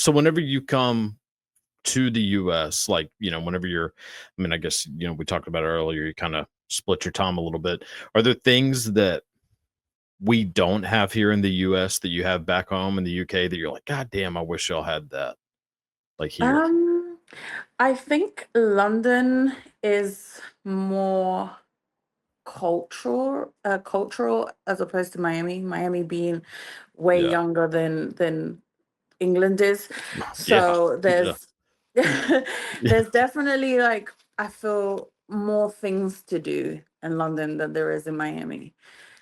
So whenever you come to the US, like, whenever I mean, I guess, we talked about it earlier, you kind of split your time a little bit. Are there things that we don't have here in the US that you have back home in the UK that you're like, God damn, I wish y'all had that, like here? Um, I think London is more cultural as opposed to Miami. Miami being way Yeah. younger than England is. Yeah. So Yeah. there's Yeah. there's definitely like I feel more things to do in London than there is in Miami.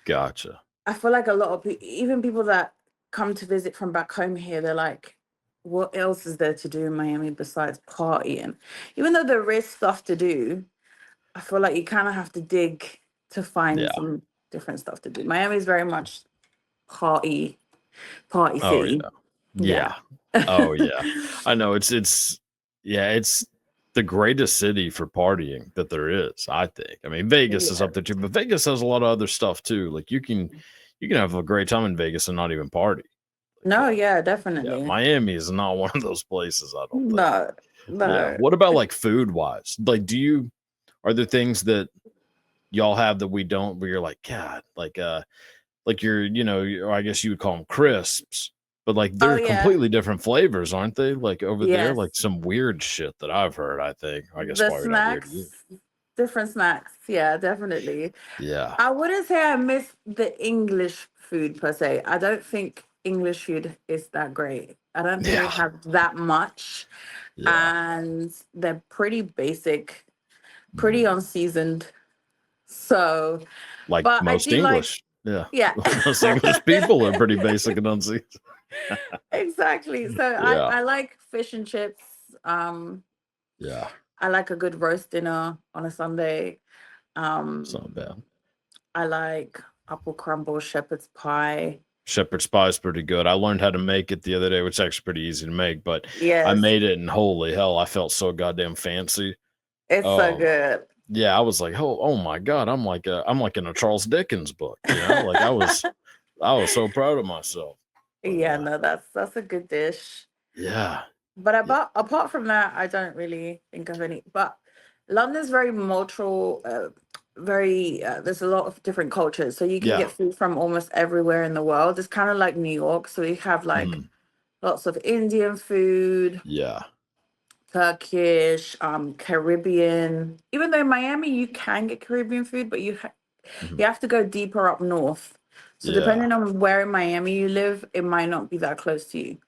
Gotcha. I feel like a lot of even people that come to visit from back home here, they're like, what else is there to do in Miami besides partying? Even though there is stuff to do, I feel like you kind of have to dig to find Yeah. some different stuff to do. Miami is very much party party Oh yeah. city. Yeah. Yeah. Oh yeah. I know yeah, it's the greatest city for partying that there is, I think. I mean, Vegas is Yeah. up there too, but Vegas has a lot of other stuff too. Like you can have a great time in Vegas and not even party. Like No, yeah, yeah, definitely. Miami is not one of those places, I don't think. No, Yeah. no. What about like food wise? Like are there things that y'all have that we don't where you're like, God, like or I guess you would call them crisps, but like Oh they're yeah. completely different flavors, aren't they? Like over there, Yes. like some weird shit that I've heard, I think. I guess The probably not weird to you. snacks, different snacks. Yeah, definitely. Yeah. I wouldn't say I miss the English food per se. I don't think English food is that great. I don't think we Yeah. have that much, Yeah. and they're pretty basic, pretty Mhm. unseasoned. So, Like but I most do like, English. Yeah. yeah. Most English people are pretty basic and unseasoned. Exactly. So I Yeah. I like fish and chips. Um, Yeah. I like a good roast dinner on a Sunday. It's not Um, bad. I like apple crumble, shepherd's pie. Shepherd's pie is pretty good. I learned how to make it the other day, which is actually pretty easy to make, but I Yes, made it and holy hell, I felt so goddamn fancy. it's so Oh, good. yeah, I was like, oh my god, I'm like in a Charles Dickens book, like I was so proud of myself. But Yeah, no, that's a good dish. yeah, But yeah, apart from that, I don't really think of any. But London's very multiple, very there's a lot of different cultures, so you can yeah, get food from almost everywhere in the world. It's kind of like New York, so you have like mhm, lots of Indian food, yeah, Turkish, Caribbean. Even though in Miami you can get Caribbean food, but mhm, you have to go deeper up north. So yeah, depending on where in Miami you live, it might not be that close to you.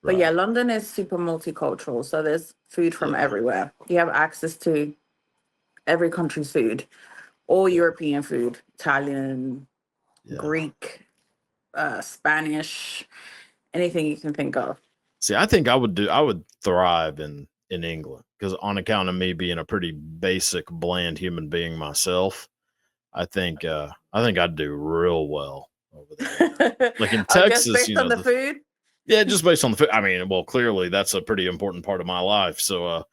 But yeah, right, London is super multicultural, so there's food from yeah, everywhere. You have access to every country's food, all yeah, European food, Italian, yeah. Greek, Spanish, anything you can think of. See, I would thrive in England because on account of me being a pretty basic, bland human being myself, I think I'd do real well over there. Like in Oh, just Texas, based on the food? yeah, just based on the food. I mean, well, clearly that's a pretty important part of my life. So,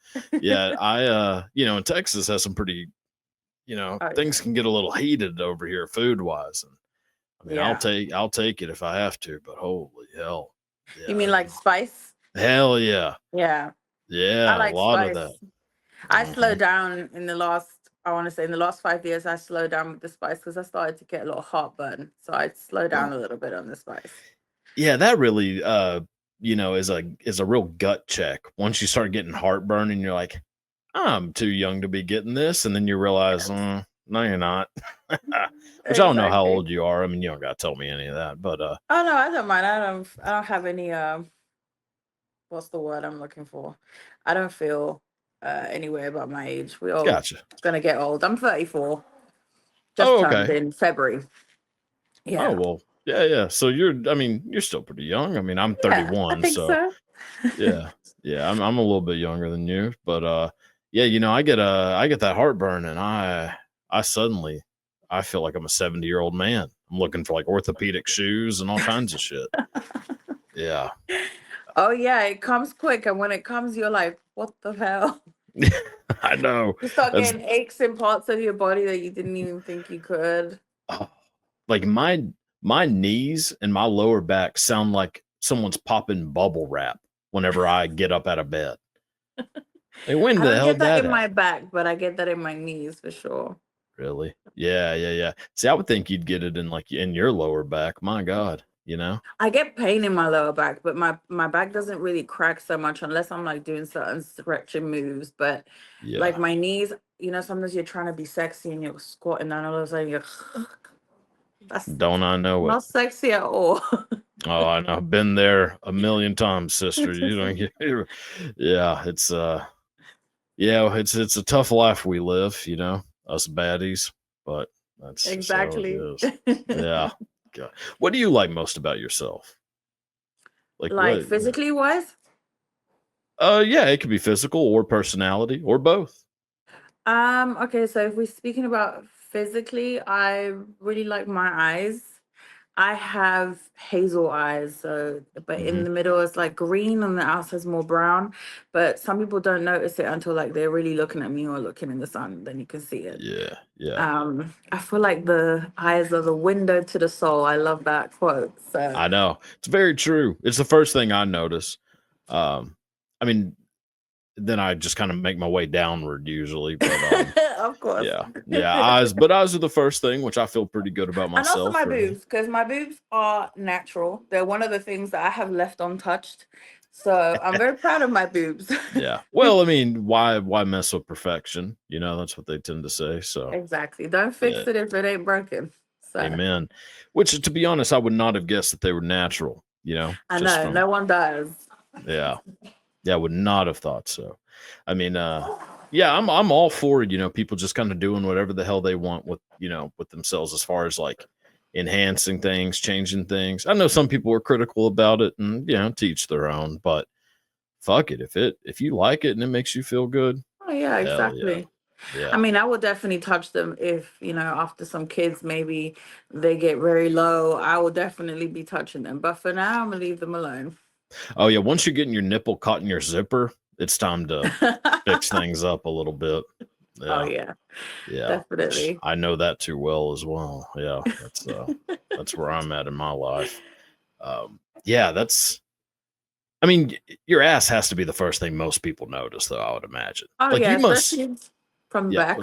yeah, in Texas has some pretty, Oh things yeah. can get a little heated over here food wise. And I mean, Yeah. I'll take it if I have to, but holy hell. You Yeah. mean like spice? Hell yeah. Yeah. I Yeah. A like lot of that. spice. I Hmm. slowed down in the last, I want to say in the last 5 years, I slowed down with the spice because I started to get a lot of heartburn. So I slowed down a little bit on the spice. Yeah. That really, is a real gut check. Once you start getting heartburn and you're like, I'm too young to be getting this. And then you realize, Yes. no, you're not. Which I don't know how Exactly. old you are. I mean, you don't got to tell me any of that, but Oh no, I don't mind. I don't have any what's the word I'm looking for? I don't feel anywhere about my age. We're all gotcha. gonna get old. I'm 34. Just Oh, turned okay. in February. Oh, Yeah. well, yeah, yeah. So I mean, you're still pretty young. I mean, I'm Yeah, I 31, think so so. yeah, yeah. I'm a little bit younger than you, but yeah, I get that heartburn, and I suddenly I feel like I'm a 70-year-old man. I'm looking for like orthopedic shoes and all kinds of shit. Yeah, Oh yeah, it comes quick, and when it comes, you're like, what the hell? I know. You start That's getting aches in parts of your body that you didn't even think you could. oh, like my knees and my lower back sound like someone's popping bubble wrap. whenever I get up out of bed. Like, when I the don't hell get did that that in my happen? back, but I get that in my knees for sure. Really? Yeah, yeah, yeah. See, I would think you'd get it in like in your lower back. My God, you know? I get pain in my lower back, but my back doesn't really crack so much unless I'm like doing certain stretching moves. But like Yeah. my knees, sometimes you're trying to be sexy and you're squatting down, all of a sudden you're that's Don't I know it? not sexy at all. Oh, I know. I've been there a million times, sister. You don't get yeah, it's a tough life we live, us baddies, but that's just how it Exactly. is. Yeah. God. What do you like most about yourself? Like Like what? physically wise. Yeah, it could be physical or personality or both. Okay, so if we're speaking about physically, I really like my eyes. I have hazel eyes, so but in Hmm. the middle it's like green and the outside's more brown. But some people don't notice it until like they're really looking at me or looking in the sun, then you can see it. Yeah, yeah. I feel like the eyes are the window to the soul. I love that quote. So I know. It's very true. It's the first thing I notice. Um, I mean, then I just kind of make my way downward usually, but of course. yeah, yeah, eyes are the first thing, which I feel pretty good about And also myself my for me. boobs, because my boobs are natural. They're one of the things that I have left untouched. So I'm very proud of my boobs. Yeah. Well, I mean, why mess with perfection? That's what they tend to say. So, Exactly. Don't yeah, fix it if it ain't broken. So amen. Which, to be honest, I would not have guessed that they were natural. I Just know from no one does. yeah, yeah, I would not have thought so. I mean, yeah, I'm all for people just kind of doing whatever the hell they want with themselves as far as like enhancing things, changing things. I know some people are critical about it, and teach their own, but fuck it, if you like it and it makes you feel good, Oh yeah, hell yeah, exactly. I yeah. mean, I would definitely touch them if, after some kids maybe they get very low. I will definitely be touching them. But for now, I'm gonna leave them alone. Oh yeah, once you're getting your nipple caught in your zipper, it's time to fix things up a little bit. Oh Yeah. yeah, Yeah, which definitely. I know that too well as well. Yeah, that's where I'm at in my life. Yeah, that's. I mean, your ass has to be the first thing most people notice, though. I would imagine. Oh Like yeah, you must. especially from the Yeah. back.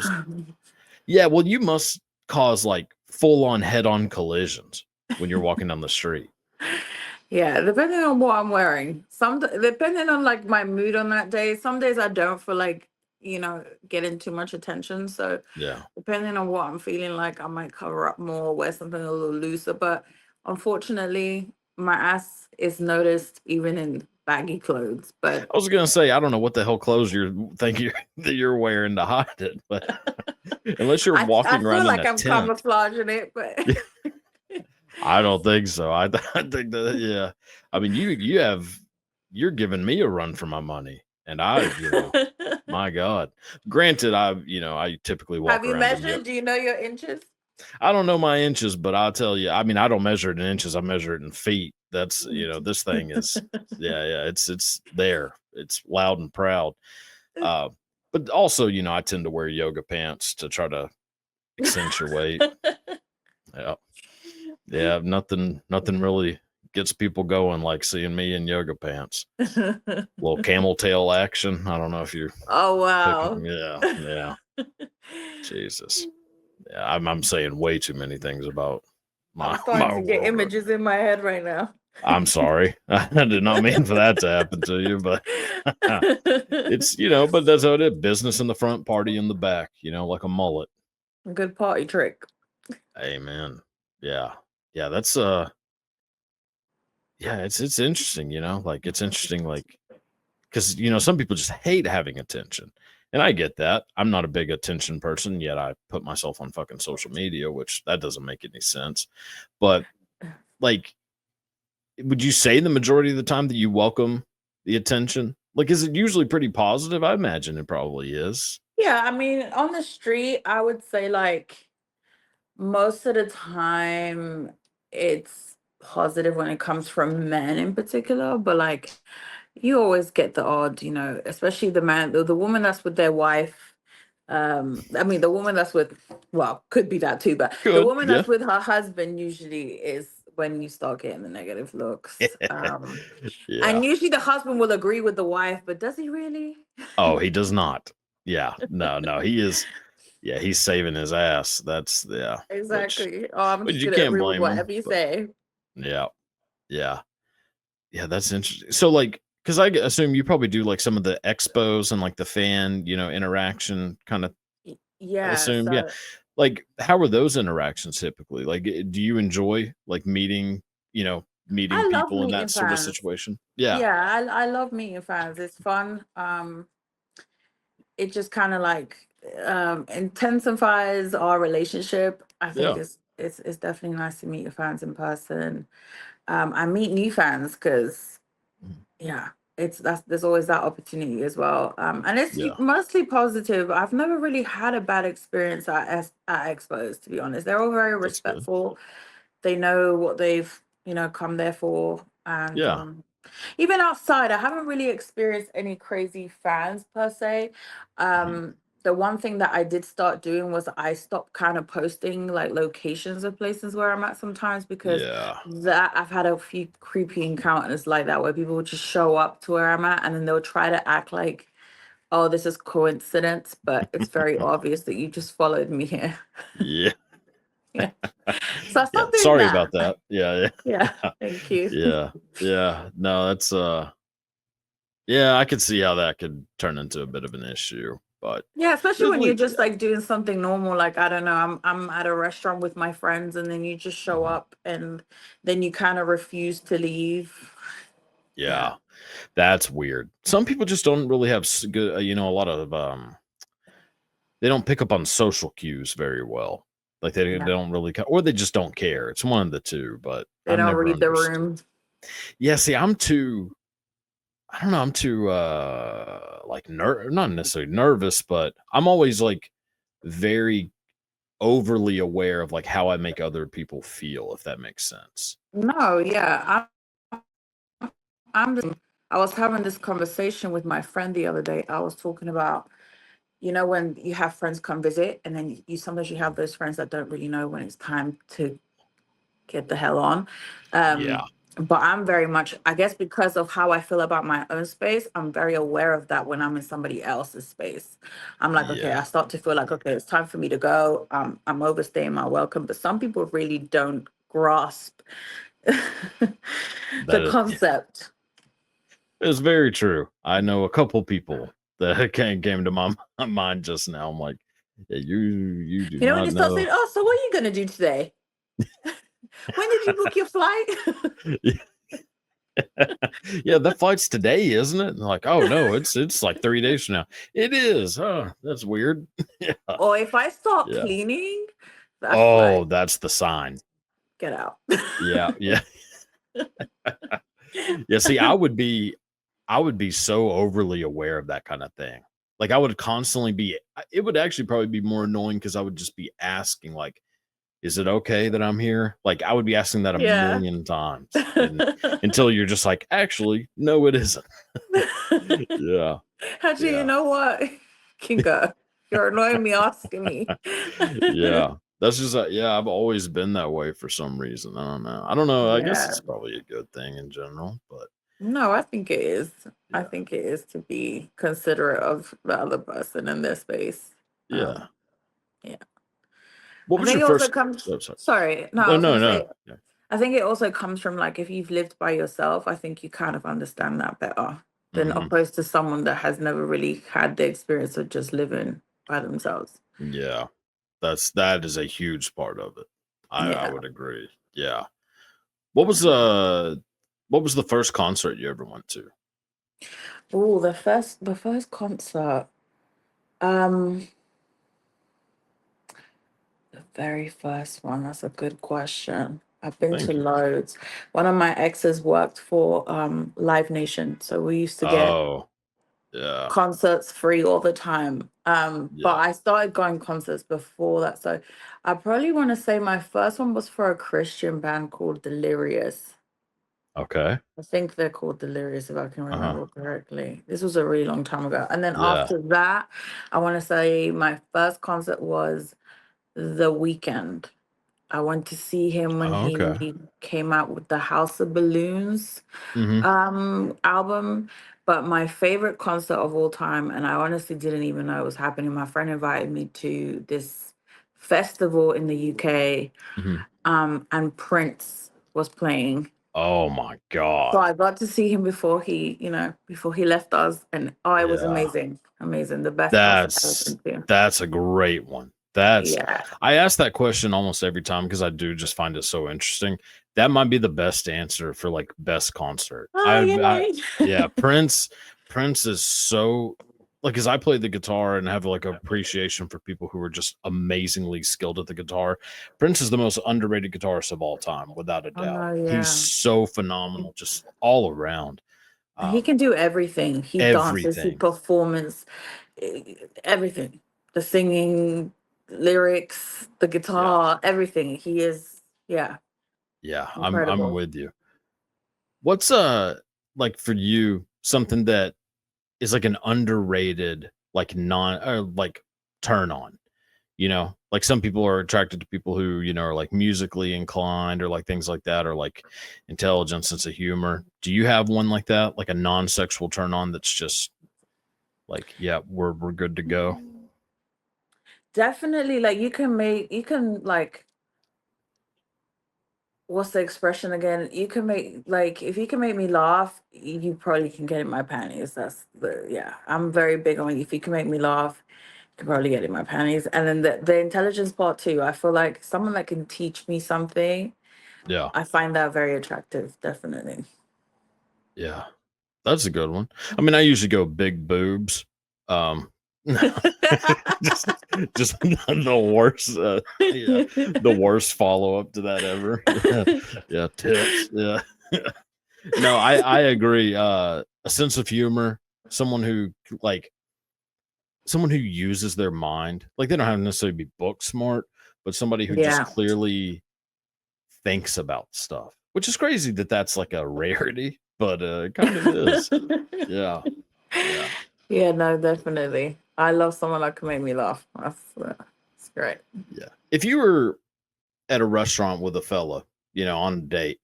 Yeah. Well, you must cause like full on head on collisions when you're walking down the street. Yeah, depending on what I'm wearing. Depending on like my mood on that day. Some days I don't feel like, getting too much attention. So Yeah. depending on what I'm feeling like, I might cover up more, wear something a little looser. But unfortunately, my ass is noticed even in baggy clothes. But I was gonna say I don't know what the hell clothes that you're wearing to hide it, but unless you're I walking feel around in like a I'm tent. camouflaging it, but I don't think so. I think that yeah. I mean, you're giving me a run for my money, and my God. Granted, I typically have walk you around in measured? Do you know your inches? I don't know my inches, but I'll tell you. I mean, I don't measure it in inches. I measure it in feet. That's this thing is yeah. It's there. It's loud and proud. Uh, but also, I tend to wear yoga pants to try to accentuate. Yeah. Yeah, nothing really gets people going like seeing me in yoga pants. Little camel tail action. I don't know if you're Oh picking. wow. Yeah, yeah. Jesus. Yeah, I'm saying way too many things about I'm my starting my to get world. images in my head right now. I'm sorry. I did not mean for that to happen to you, but it's but that's how it is. Business in the front, party in the back. Like a mullet. Good party trick. Amen. Yeah, yeah. That's yeah. It's interesting. Like it's interesting. Like because some people just hate having attention, and I get that. I'm not a big attention person, yet I put myself on fucking social media, which that doesn't make any sense. But like, would you say the majority of the time that you welcome the attention? Like, is it usually pretty positive? I imagine it probably is. Yeah, I mean, on the street, I would say like most of the time it's positive when it comes from men in particular, but like you always get the odd, especially the woman that's with their wife. I mean, the woman that's with, well, could be that too, but the Good. woman Yeah. that's with her husband usually is when you start getting the negative looks. Yeah. And usually the husband will agree with the wife, but does he really? Oh, he does not. Yeah. No, he is. Yeah, he's saving his ass. That's yeah. Which Exactly. Oh, I'm just you gonna can't agree with blame him. whatever you But say. yeah, yeah, yeah. That's interesting. So like, because assume you probably do like some of the expos and like the fan, interaction kind of. I Yeah. assume, yeah. So Like, how are those interactions typically? Like, do you enjoy like meeting I love people in that meeting sort of fans. situation? Yeah, Yeah, I love meeting fans. It's fun. It just kind of like intensifies our relationship. I think yeah, it's definitely nice to meet your fans in person. I meet new fans because mhm, yeah, that's there's always that opportunity as well. And it's yeah. mostly positive. I've never really had a bad experience at expos, to be honest. They're all very That's good. respectful. They know what they've come there for, and Yeah. even outside, I haven't really experienced any crazy fans per se. Mhm. The one thing that I did start doing was I stopped kind of posting like locations of places where I'm at sometimes, because Yeah. that I've had a few creepy encounters like that where people would just show up to where I'm at and then they'll try to act like, oh, this is coincidence, but it's very obvious that you just followed me here. Yeah. Yeah. So I Yeah. stopped doing Sorry that. about that. Yeah. Yeah. Yeah. Thank you. Yeah. Yeah. No, that's yeah, I could see how that could turn into a bit of an issue. But Yeah, especially when you're definitely, just like doing something normal, like I don't know, I'm at a restaurant with my friends and then you just show mhm, up and then you kind of refuse to leave. Yeah. yeah, that's weird. Some people just don't really have good, a lot of they don't pick up on social cues very well. Like they Yeah. don't really, or they just don't care. It's one of the two. But They I've don't never read the understood. room. Yeah, see, I'm too. I don't know. I'm too like not necessarily nervous, but I'm always like very overly aware of like how I make other people feel, if that makes sense. No, yeah. I'm just, I was having this conversation with my friend the other day. I was talking about, when you have friends come visit and then you sometimes you have those friends that don't really know when it's time to get the hell on. Yeah, But I'm very much, I guess, because of how I feel about my own space, I'm very aware of that when I'm in somebody else's space. I'm like, okay, yeah. I start to feel like, okay, it's time for me to go. I'm overstaying my welcome. But some people really don't grasp the That concept. is very true. I know a couple people that came to my mind just now. I'm like, yeah, you do When not you start saying, know. oh, so what are you going to do today? When did you book your flight? Yeah, that flight's today, isn't it? And like, oh no, it's like 3 days from now. It is. Oh, that's weird. Yeah, Or if I start yeah. cleaning, that's Oh, like, that's the sign. get out. Yeah, yeah. Yeah, see, I would be so overly aware of that kind of thing. Like I would constantly be it would actually probably be more annoying because I would just be asking like, is it okay that I'm here? Like I would be asking that a Yeah. million times and until you're just like, actually, no, it isn't. Yeah. Actually, you Yeah. know what? Kinga, you're annoying me asking me. Yeah. That's just yeah, I've always been that way for some reason. I don't know. I don't know. I guess Yeah. it's probably a good thing in general, but No, I think it is. I yeah. think it is to be considerate of the other person in their space. Yeah. Yeah. What I was think your it also first comes, oh, sorry. sorry, no, I No, was no, gonna no. say, Yeah. I think it also comes from like if you've lived by yourself, I think you kind of understand that better than Mhm. opposed to someone that has never really had the experience of just living by themselves. Yeah. That is a huge part of it. I Yeah. would agree. Yeah. What was what was the first concert you ever went to? Oh, the first concert. Um, the very first one. That's a good question. I've been to Thank you. loads. One of my exes worked for Live Nation, so we used to get Oh, yeah. concerts free all the time. But Yeah. I started going concerts before that, so I probably want to say my first one was for a Christian band called Delirious. Okay. I think they're called Delirious, if I can Uh-huh. remember correctly. This was a really long time ago. And then Yeah. after that, I want to say my first concert was The Weekend. I went to see him when Oh, okay. he came out with the House of Balloons Hmm. album. But my favorite concert of all time, and I honestly didn't even know it was happening. My friend invited me to this festival in the UK, Hmm. and Prince was playing. Oh my So God. I got to see him before he left us, and oh, it was Yeah. amazing, amazing, the best concert I've ever That's been to. that's a great one. That's Yeah. I ask that question almost every time because I do just find it so interesting. That might be the best answer for like best concert. Oh, Yeah, yay. Prince is so like as I play the guitar and have like appreciation for people who are just amazingly skilled at the guitar. Prince is the most underrated guitarist of all time, without a Oh doubt. no, He's yeah. so phenomenal, just all around. He Um, can do everything. He dances, he everything. performs, everything. The singing, lyrics, the Yeah. guitar, everything. He is, yeah, Yeah, I'm incredible. with you. What's like for you something that is like an underrated like non like turn on, you know? Like some people are attracted to people who, are like musically inclined or like things like that or like intelligence, sense of humor. Do you have one like that? Like a non-sexual turn on that's just like, yeah, we're good to go. Mm. Definitely, like you can like, what's the expression again? You can make, like, if you can make me laugh, you probably can get in my panties. That's the, yeah. I'm very big on, if you can make me laugh, you can probably get in my panties. And then the intelligence part too. I feel like someone that can teach me something, Yeah. I find that very attractive, definitely. Yeah. That's a good one. I mean, I usually go big boobs. Um, just, just the worst. Yeah, the worst follow up to that ever. Yeah, yeah, tits. Yeah. No, I agree. A sense of humor, someone who like someone who uses their mind. Like they don't have to necessarily be book smart, but somebody who just Yeah. clearly thinks about stuff. Which is crazy that that's like a rarity, but it kind of is. Yeah. Yeah. Yeah, no, definitely. I love someone that can make me laugh. That's great. Yeah. If you were at a restaurant with a fella, on a date,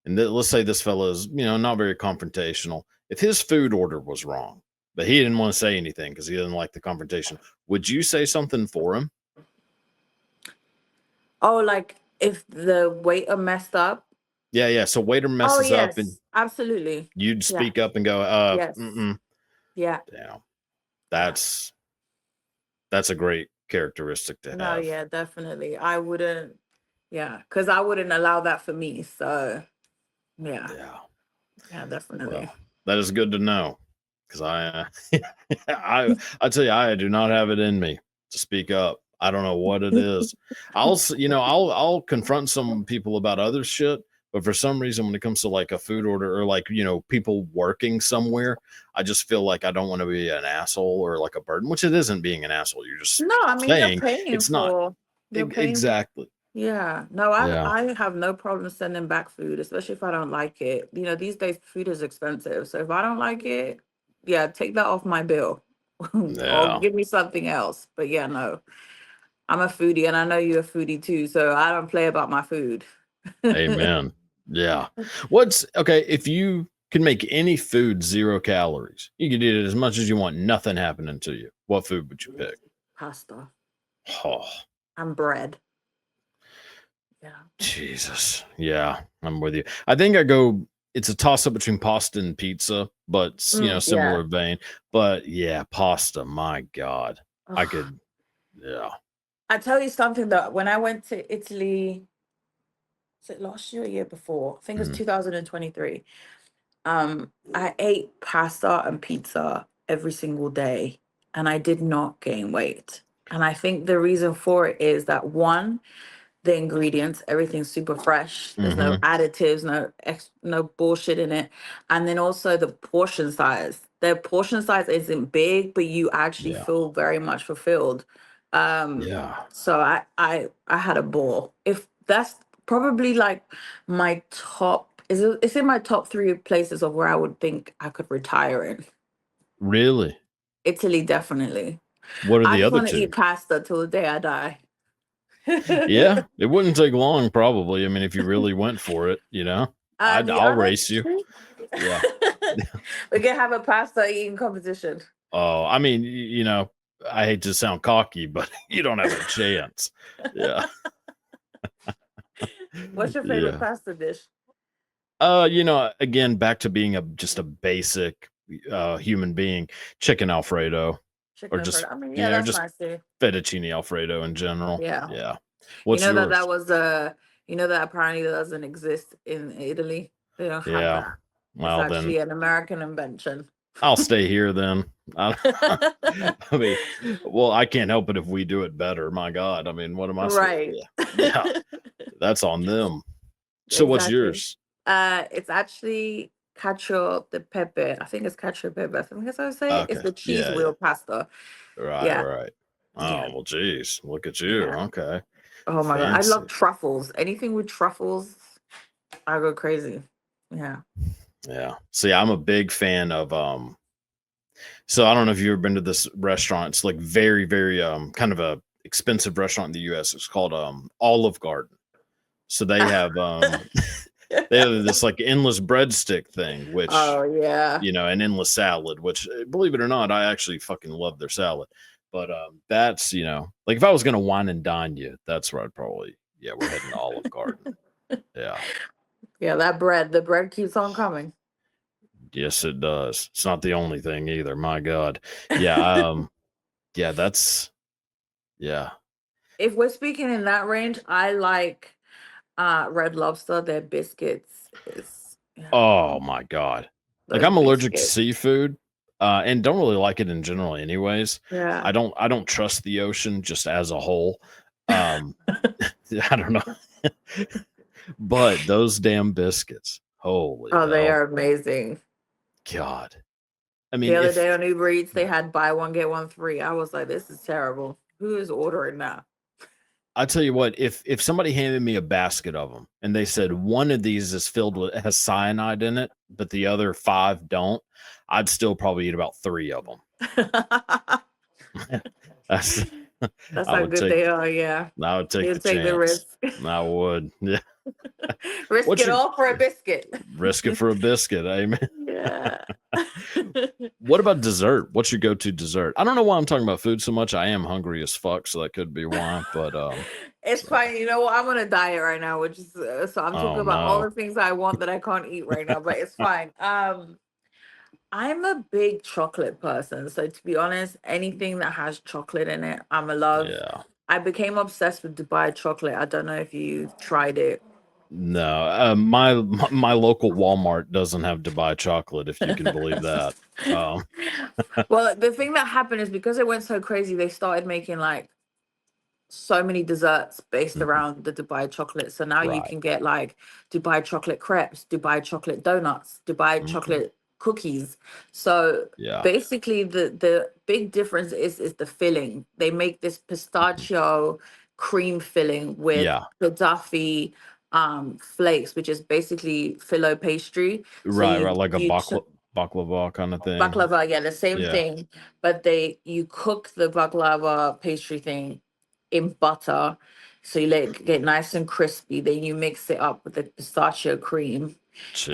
and let's say this fella is, not very confrontational. If his food order was wrong, but he didn't want to say anything because he didn't like the confrontation, would you say something for him? Oh, like if the waiter messed up. Yeah, yeah. So waiter Oh, messes up and yes, absolutely. you'd Yeah. speak up and go, Yes. mm-mm. Yeah. Damn. Yeah. That's a great characteristic to No, have. yeah, definitely. I wouldn't, yeah, because I wouldn't allow that for me. So, yeah, Yeah. yeah, definitely. Well, that is good to know because I tell you, I do not have it in me to speak up. I don't know what it is. I'll confront some people about other shit, but for some reason, when it comes to like a food order or like people working somewhere, I just feel like I don't want to be an asshole or like a burden, which it isn't being an asshole. You're just No, I mean saying it's not. you're paying. Exactly. Yeah. No, Yeah. I have no problem sending back food, especially if I don't like it. These days food is expensive. So if I don't like it, yeah, take that off my bill or Yeah. give me something else. But yeah, no. I'm a foodie and I know you're a foodie too, so I don't play about my food. Amen. Yeah. What's okay if you can make any food 0 calories? You can eat it as much as you want, nothing happening to you. What food would you pick? Pasta Oh, and bread. Yeah. Jesus. Yeah, I'm with you. I think I go it's a toss up between pasta and pizza, but Yeah. similar vein. But yeah, pasta, my God. I Ugh. could yeah. I tell you something that when I went to Italy, was it last year or year before? I think it was Mhm. 2023. I ate pasta and pizza every single day and I did not gain weight. And I think the reason for it is that, one, the ingredients, everything's super fresh. There's no Mhm. additives, no bullshit in it. And then also the portion size. The portion size isn't big, but you actually Yeah. feel very much fulfilled. Yeah. So I had a ball. If that's probably like my top, it's in my top three places of where I would think I could retire in. Really? Italy, definitely. What are I the just other want to eat two? pasta till the day I die. Yeah, it wouldn't take long, probably. I mean, if you really went for it, The I'll other race you. treat, Yeah. we can have a pasta eating competition. Oh, I mean, I hate to sound cocky, but you don't have a chance. Yeah. What's your favorite Yeah. pasta dish? Again, back to being just a basic human being, chicken Alfredo, Chicken or Alfredo. just I mean, yeah, that's just nice too. fettuccine Alfredo in general. Yeah. Yeah. You What's know that yours? was that apparently doesn't exist in Italy. They don't have Yeah. that. It's Well, then actually an American invention. I'll stay here then. I, I mean, well, I can't help it if we do it better. My God. I mean, what am I supposed Right. to? Yeah. That's on them. So what's Exactly. yours? It's actually cacio de pepe. I think it's cacio pepe. I think that's how I say it. It's Okay. the cheese Yeah, yeah. wheel pasta. Right, Yeah. right. Yeah. Oh, well, geez. Look at you. Yeah. Okay. Oh my God. I love Fancy. truffles. Anything with truffles, I go crazy. Yeah. Yeah. See, I'm a big fan of so I don't know if you've ever been to this restaurant. It's like very, very kind of a expensive restaurant in the US. It's called Olive Garden. So they have they have this like endless breadstick thing, which Oh yeah. an endless salad, which believe it or not, I actually fucking love their salad. But that's like if I was gonna wine and dine you, that's where I'd probably we're heading to Olive Garden. Yeah. Yeah, the bread keeps on coming. Yes, it does. It's not the only thing either. My God. Yeah. Yeah, that's yeah. If we're speaking in that range, I like Red Lobster. Their biscuits is Oh my God. Like those I'm allergic to biscuits. seafood, and don't really like it in general anyways. Yeah. I don't trust the ocean just as a whole. Um I don't know. But those damn biscuits. Holy Oh, they hell. are amazing. God. I The mean, other if day on Uber Eats, they had buy one get one free. I was like, this is terrible. Who is ordering that? I tell you what, if somebody handed me a basket of them and they said one of these is filled with has cyanide in it, but the other five don't, I'd still probably eat about three of them. That's That's I how would good take they are. Yeah, I would take you the take the chance. risk. I would. Yeah. Risk What's it your all for a biscuit. risk it for a biscuit, amen. Yeah. What about dessert? What's your go-to dessert? I don't know why I'm talking about food so much. I am hungry as fuck, so that could be why. But It's yeah. fine. You know what? I'm on a diet right now, which is so I'm talking Oh about all no. the things I want that I can't eat right now, but it's fine. I'm a big chocolate person. So to be honest, anything that has chocolate in it, I'm a love. Yeah. I became obsessed with Dubai chocolate. I don't know if you've tried it. No. My local Walmart doesn't have Dubai chocolate, if you can believe that. Um, Well, the thing that happened is because it went so crazy, they started making like so many desserts based mhm, around the Dubai chocolate. So now you right. can get like Dubai chocolate crepes, Dubai chocolate donuts, Dubai Mhm, chocolate cookies. So yeah. basically the big difference is the filling. They make this Mhm, pistachio cream filling with yeah. Gaddafi flakes, which is basically filo pastry. So Right, right. Like a baklava kind of thing. baklava, yeah, the same Yeah. thing, but you cook the baklava pastry thing in butter, so you let it get nice and crispy. Then you mix it up with the pistachio cream,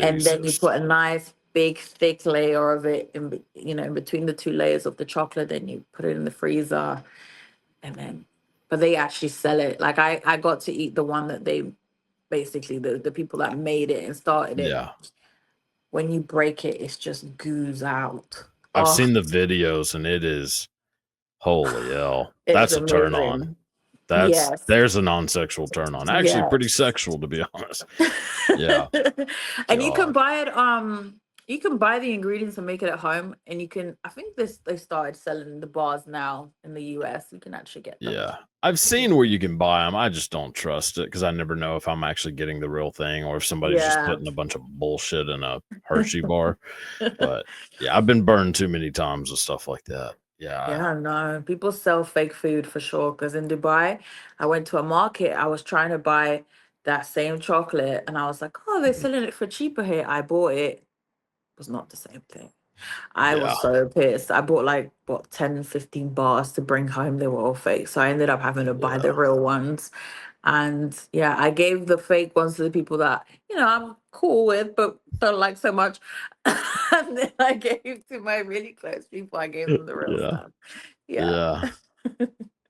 and then you Jesus. put a nice big thick layer of it in between the two layers of the chocolate. Then you put it in the freezer, and then, but they actually sell it. Like I got to eat the one that they basically the people that made it and started it. Yeah. When you break it, it's just goos out. I've Oh, seen the videos and it is holy hell. it's That's a turn on. amazing. That's Yes. there's a non-sexual turn on. Actually pretty Yes. sexual to be honest. Yeah. And you can God. buy it, you can buy the ingredients and make it at home. And I think they started selling the bars now in the US. You can actually get them. Yeah. I've seen where you can buy them. I just don't trust it because I never know if I'm actually getting the real thing or if somebody's just Yeah. putting a bunch of bullshit in a Hershey bar. But yeah, I've been burned too many times with stuff like that. Yeah. Yeah, no, people sell fake food for sure. Because in Dubai, I went to a market. I was trying to buy that same chocolate, and I was like, "Oh, they're Mhm. selling it for cheaper here." I bought it. It was not the same thing. I was Yeah. so pissed. I bought like what 10, 15 bars to bring home. They were all fake. So I ended up having to buy Yeah. the real ones. And yeah, I gave the fake ones to the people that, I'm cool with, but don't like so much. And then I gave to my really close people, I gave them the real Yeah. stuff. Yeah. Yeah.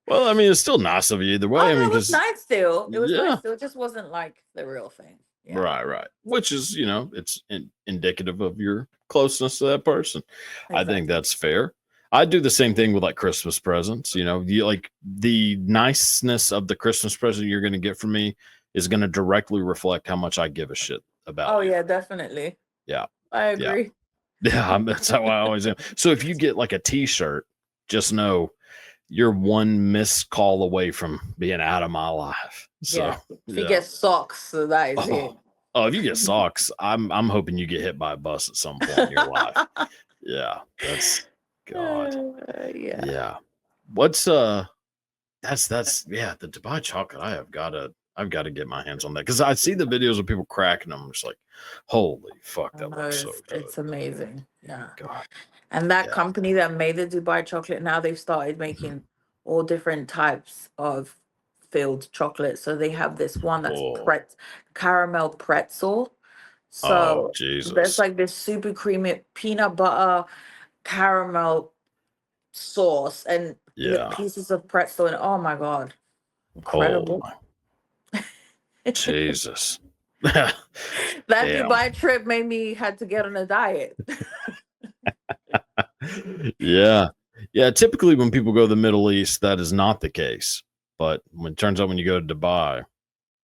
Well, I mean, it's still nice of you either way. Oh I no, mean, it was because nice still. It was nice yeah, still. It just wasn't like the real thing. Yeah, right. Which is, it's indicative of your closeness to that person. I think exactly. that's fair. I do the same thing with like Christmas presents. You like the niceness of the Christmas present you're going to get from me is going to directly reflect how much I give a shit about Oh you. yeah, definitely. Yeah. I Yeah. agree. Yeah. That's how I always am. So if you get like a t-shirt, just know you're one missed call away from being out of my life. So Yeah. If you yeah. get socks, so that is it. Oh, oh, if you get socks, I'm hoping you get hit by a bus at some point in your life. Yeah, that's God. Yeah. Yeah. What's that's yeah, the Dubai chocolate. I've got to get my hands on that because I see the videos of people cracking them. I'm just like, holy fuck, I that know looks so good. it's amazing. Yeah. God. And that Yeah. company that made the Dubai chocolate, now they've started Mhm. making all different types of filled chocolate. So they have this one that's Oh, caramel pretzel. oh, So there's Jesus. like this super creamy peanut butter caramel sauce and Yeah. pieces of pretzel, and oh my god, Oh incredible. my Jesus. That Damn. Dubai trip made me had to get on a diet. Yeah. Yeah. Typically, when people go to the Middle East, that is not the case. But when it turns out when you go to Dubai,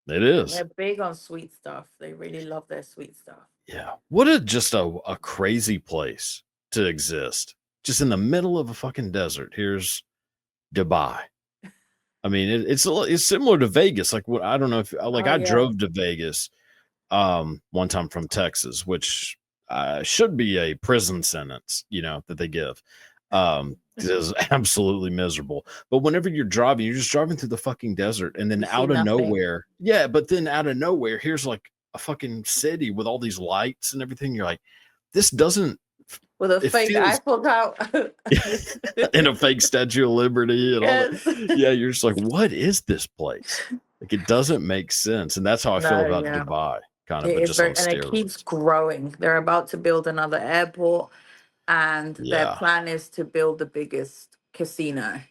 it is. They're big on sweet stuff. They really love their sweet stuff. Yeah. What a just a crazy place to exist. Just in the middle of a fucking desert. Here's Dubai. I mean, it's similar to Vegas. Like what I don't know if like Oh I yeah. drove to Vegas one time from Texas, which should be a prison sentence, that they give. It is absolutely miserable. But whenever you're driving, you're just driving through the fucking desert, and then You see out of nothing. nowhere, yeah, but then out of nowhere, here's like a fucking city with all these lights and everything. You're like, this doesn't. With a It fake feels Eiffel Tower. in a fake Statue of Liberty and all that. Yes. Yeah, you're just like, what is this place? Like, it doesn't make sense, and that's how I feel No, about yeah. Dubai, kind of, It but is just on very, and it keeps steroids. growing. They're about to build another airport, and their Yeah, plan is to build the biggest casino.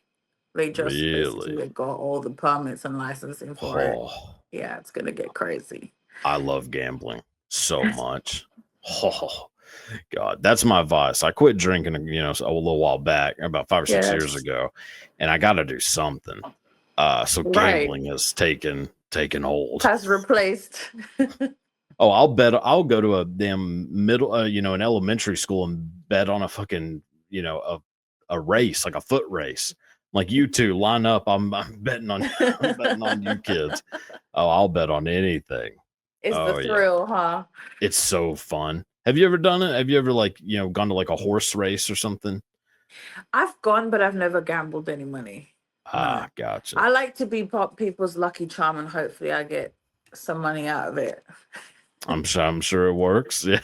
They just really. basically got all the permits and licensing for it. Oh, Yeah, it's gonna get crazy. I love gambling so much. Oh, God, that's my vice. I quit drinking, a little while back, about 5 or 6 years Yes. ago, and I got to do something. So Right. gambling has taken hold. Has replaced. Oh, I'll bet. I'll go to a damn middle, an elementary school and bet on a fucking, a race, like a foot race. Like you two line up. I'm betting on, I'm betting on you kids. Oh, I'll bet on anything. It's the Oh yeah, thrill, huh? it's so fun. Have you ever done it? Have you ever like gone to like a horse race or something? I've gone, but I've never gambled any money. No. Ah, gotcha. I like to be people's lucky charm, and hopefully I get some money out of it. I'm sure it works. Yeah.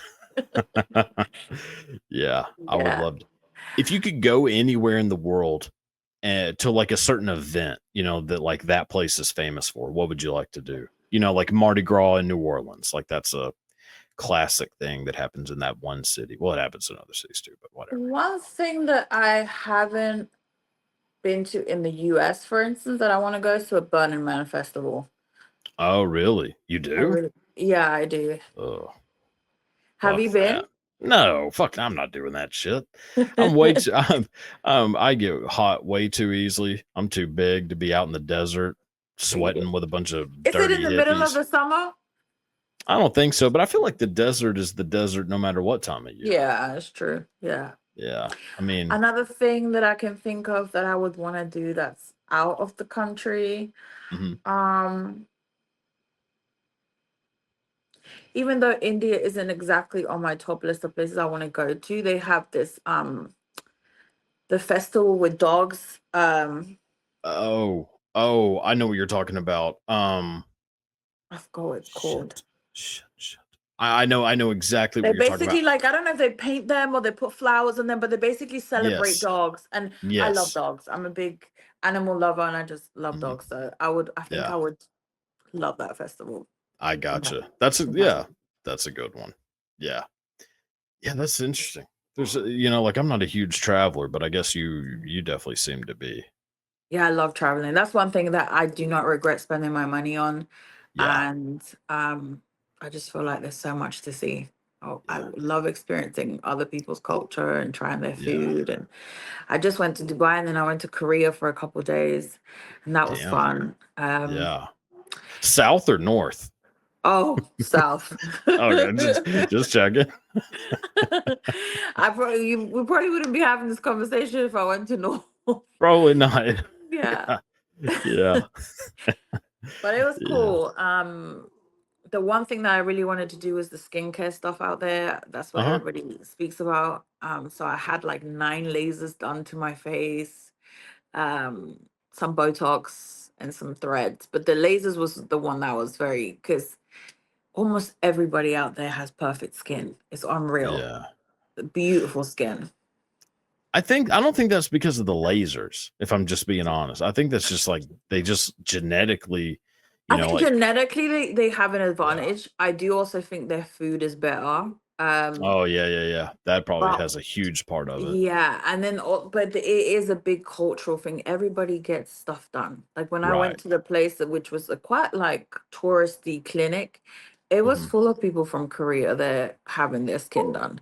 Yeah, I would Yeah. love to. If you could go anywhere in the world to like a certain event, that like that place is famous for, what would you like to do? Like Mardi Gras in New Orleans. Like that's a classic thing that happens in that one city. Well, it happens in other cities too, but whatever. One thing that I haven't been to in the US, for instance, that I want to go is to a Burning Man festival. Oh, really? You I do? really, yeah, I do. Oh, Have fuck you that. been? No, fuck, I'm not doing that shit. I'm way too I get hot way too easily. I'm too big to be out in the desert sweating with a bunch of Is it in dirty the middle of hippies. the summer? I don't think so, but I feel like the desert is the desert no matter what time of year. Yeah, that's true. Yeah. Yeah. I mean, Another thing that I can think of that I would want to do that's out of the country. mhm. Um, Even though India isn't exactly on my top list of places I want to go to, they have this the festival with dogs. Oh, I know what you're talking about. I forgot what it's called. Shit. I know exactly They what you're talking about. basically like, I don't know if they paint them or they put flowers on them, but they basically celebrate Yes. dogs. And I love Yes. dogs. I'm a big animal lover and I just love Mhm. dogs. So I think Yeah. I would love that festival. I In that, gotcha. That's a in that. yeah, that's a good one. Yeah. Yeah, that's interesting. There's like I'm not a huge traveler, but I guess you definitely seem to be. Yeah, I love traveling. That's one thing that I do not regret spending my money on. Yeah. And I just feel like there's so much to see. Oh, I Yeah. love experiencing other people's culture and trying their Yeah. food. And I just went to Dubai and then I went to Korea for a couple days, and that was Damn. fun. Yeah. South or north? Oh, South. Okay, just checking. We probably wouldn't be having this conversation if I went to North. Probably not. Yeah. Yeah. But it was Yeah. cool. The one thing that I really wanted to do was the skincare stuff out there. That's what Uh-huh. everybody speaks about. So I had like 9 lasers done to my face, um, some Botox and some threads. But the lasers was the one that was very, because almost everybody out there has perfect skin. It's unreal. Yeah. Beautiful skin. I don't think that's because of the lasers, if I'm just being honest. I think that's just like they just genetically, I think like genetically they have an yeah. advantage. I do also think their food is better. Oh yeah, yeah, yeah. That probably But has a huge part of it. yeah, and then but it is a big cultural thing. Everybody gets stuff done. Like when I Right. went to the place which was a quite like touristy clinic, it was Mhm. full of people from Korea there having their skin done.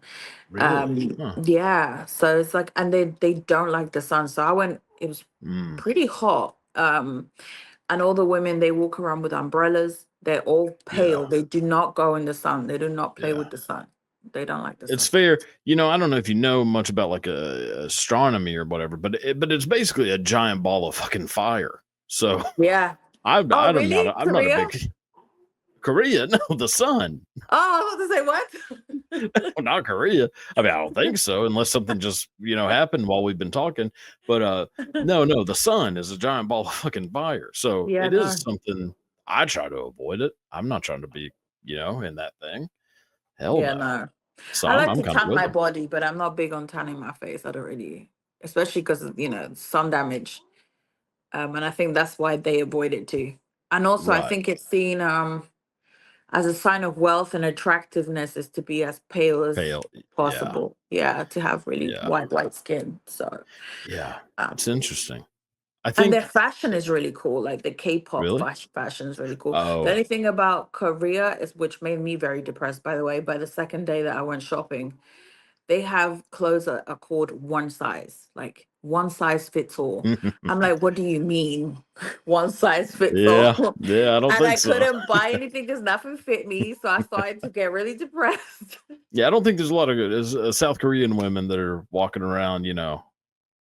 Really? Huh. Yeah, so it's like, and they don't like the sun. So I went. It was Mm. pretty hot. And all the women, they walk around with umbrellas. They're all Yeah. pale. They do not go in the sun. They do not play Yeah. with the sun. They don't like the It's sun. fair. I don't know if you know much about like astronomy or whatever, but it's basically a giant ball of fucking fire. So Yeah. Oh, really? I'm not a Korea? big Korea. No, the sun. Oh, I was about to say what? Well, not Korea. I mean, I don't think so, unless something just happened while we've been talking. But no, the sun is a giant ball of fucking fire. So Yeah, it is no. something I try to avoid it. I'm not trying to be, in that thing. Hell Yeah, no. no. So I like I'm to kind of tan with my them. body, but I'm not big on tanning my face. I don't really, especially because of, sun damage. And I think that's why they avoid it too. And also, I Right. think it's seen as a sign of wealth and attractiveness is to be as pale as Pale. Yeah. possible. Yeah, to have really Yeah. white skin. So, Yeah. um, It's interesting. I and their think fashion is really cool. Like the K-pop really. fashion is really cool. The Oh, only thing about Korea is, which made me very depressed, by the way, by the second day that I went shopping, they have clothes that are called one size, like one size fits all. I'm like, what do you mean one size fits all? yeah. Yeah, I don't And I think so. couldn't buy anything because nothing fit me. So I started to get really depressed. Yeah, I don't think there's a lot of good South Korean women that are walking around,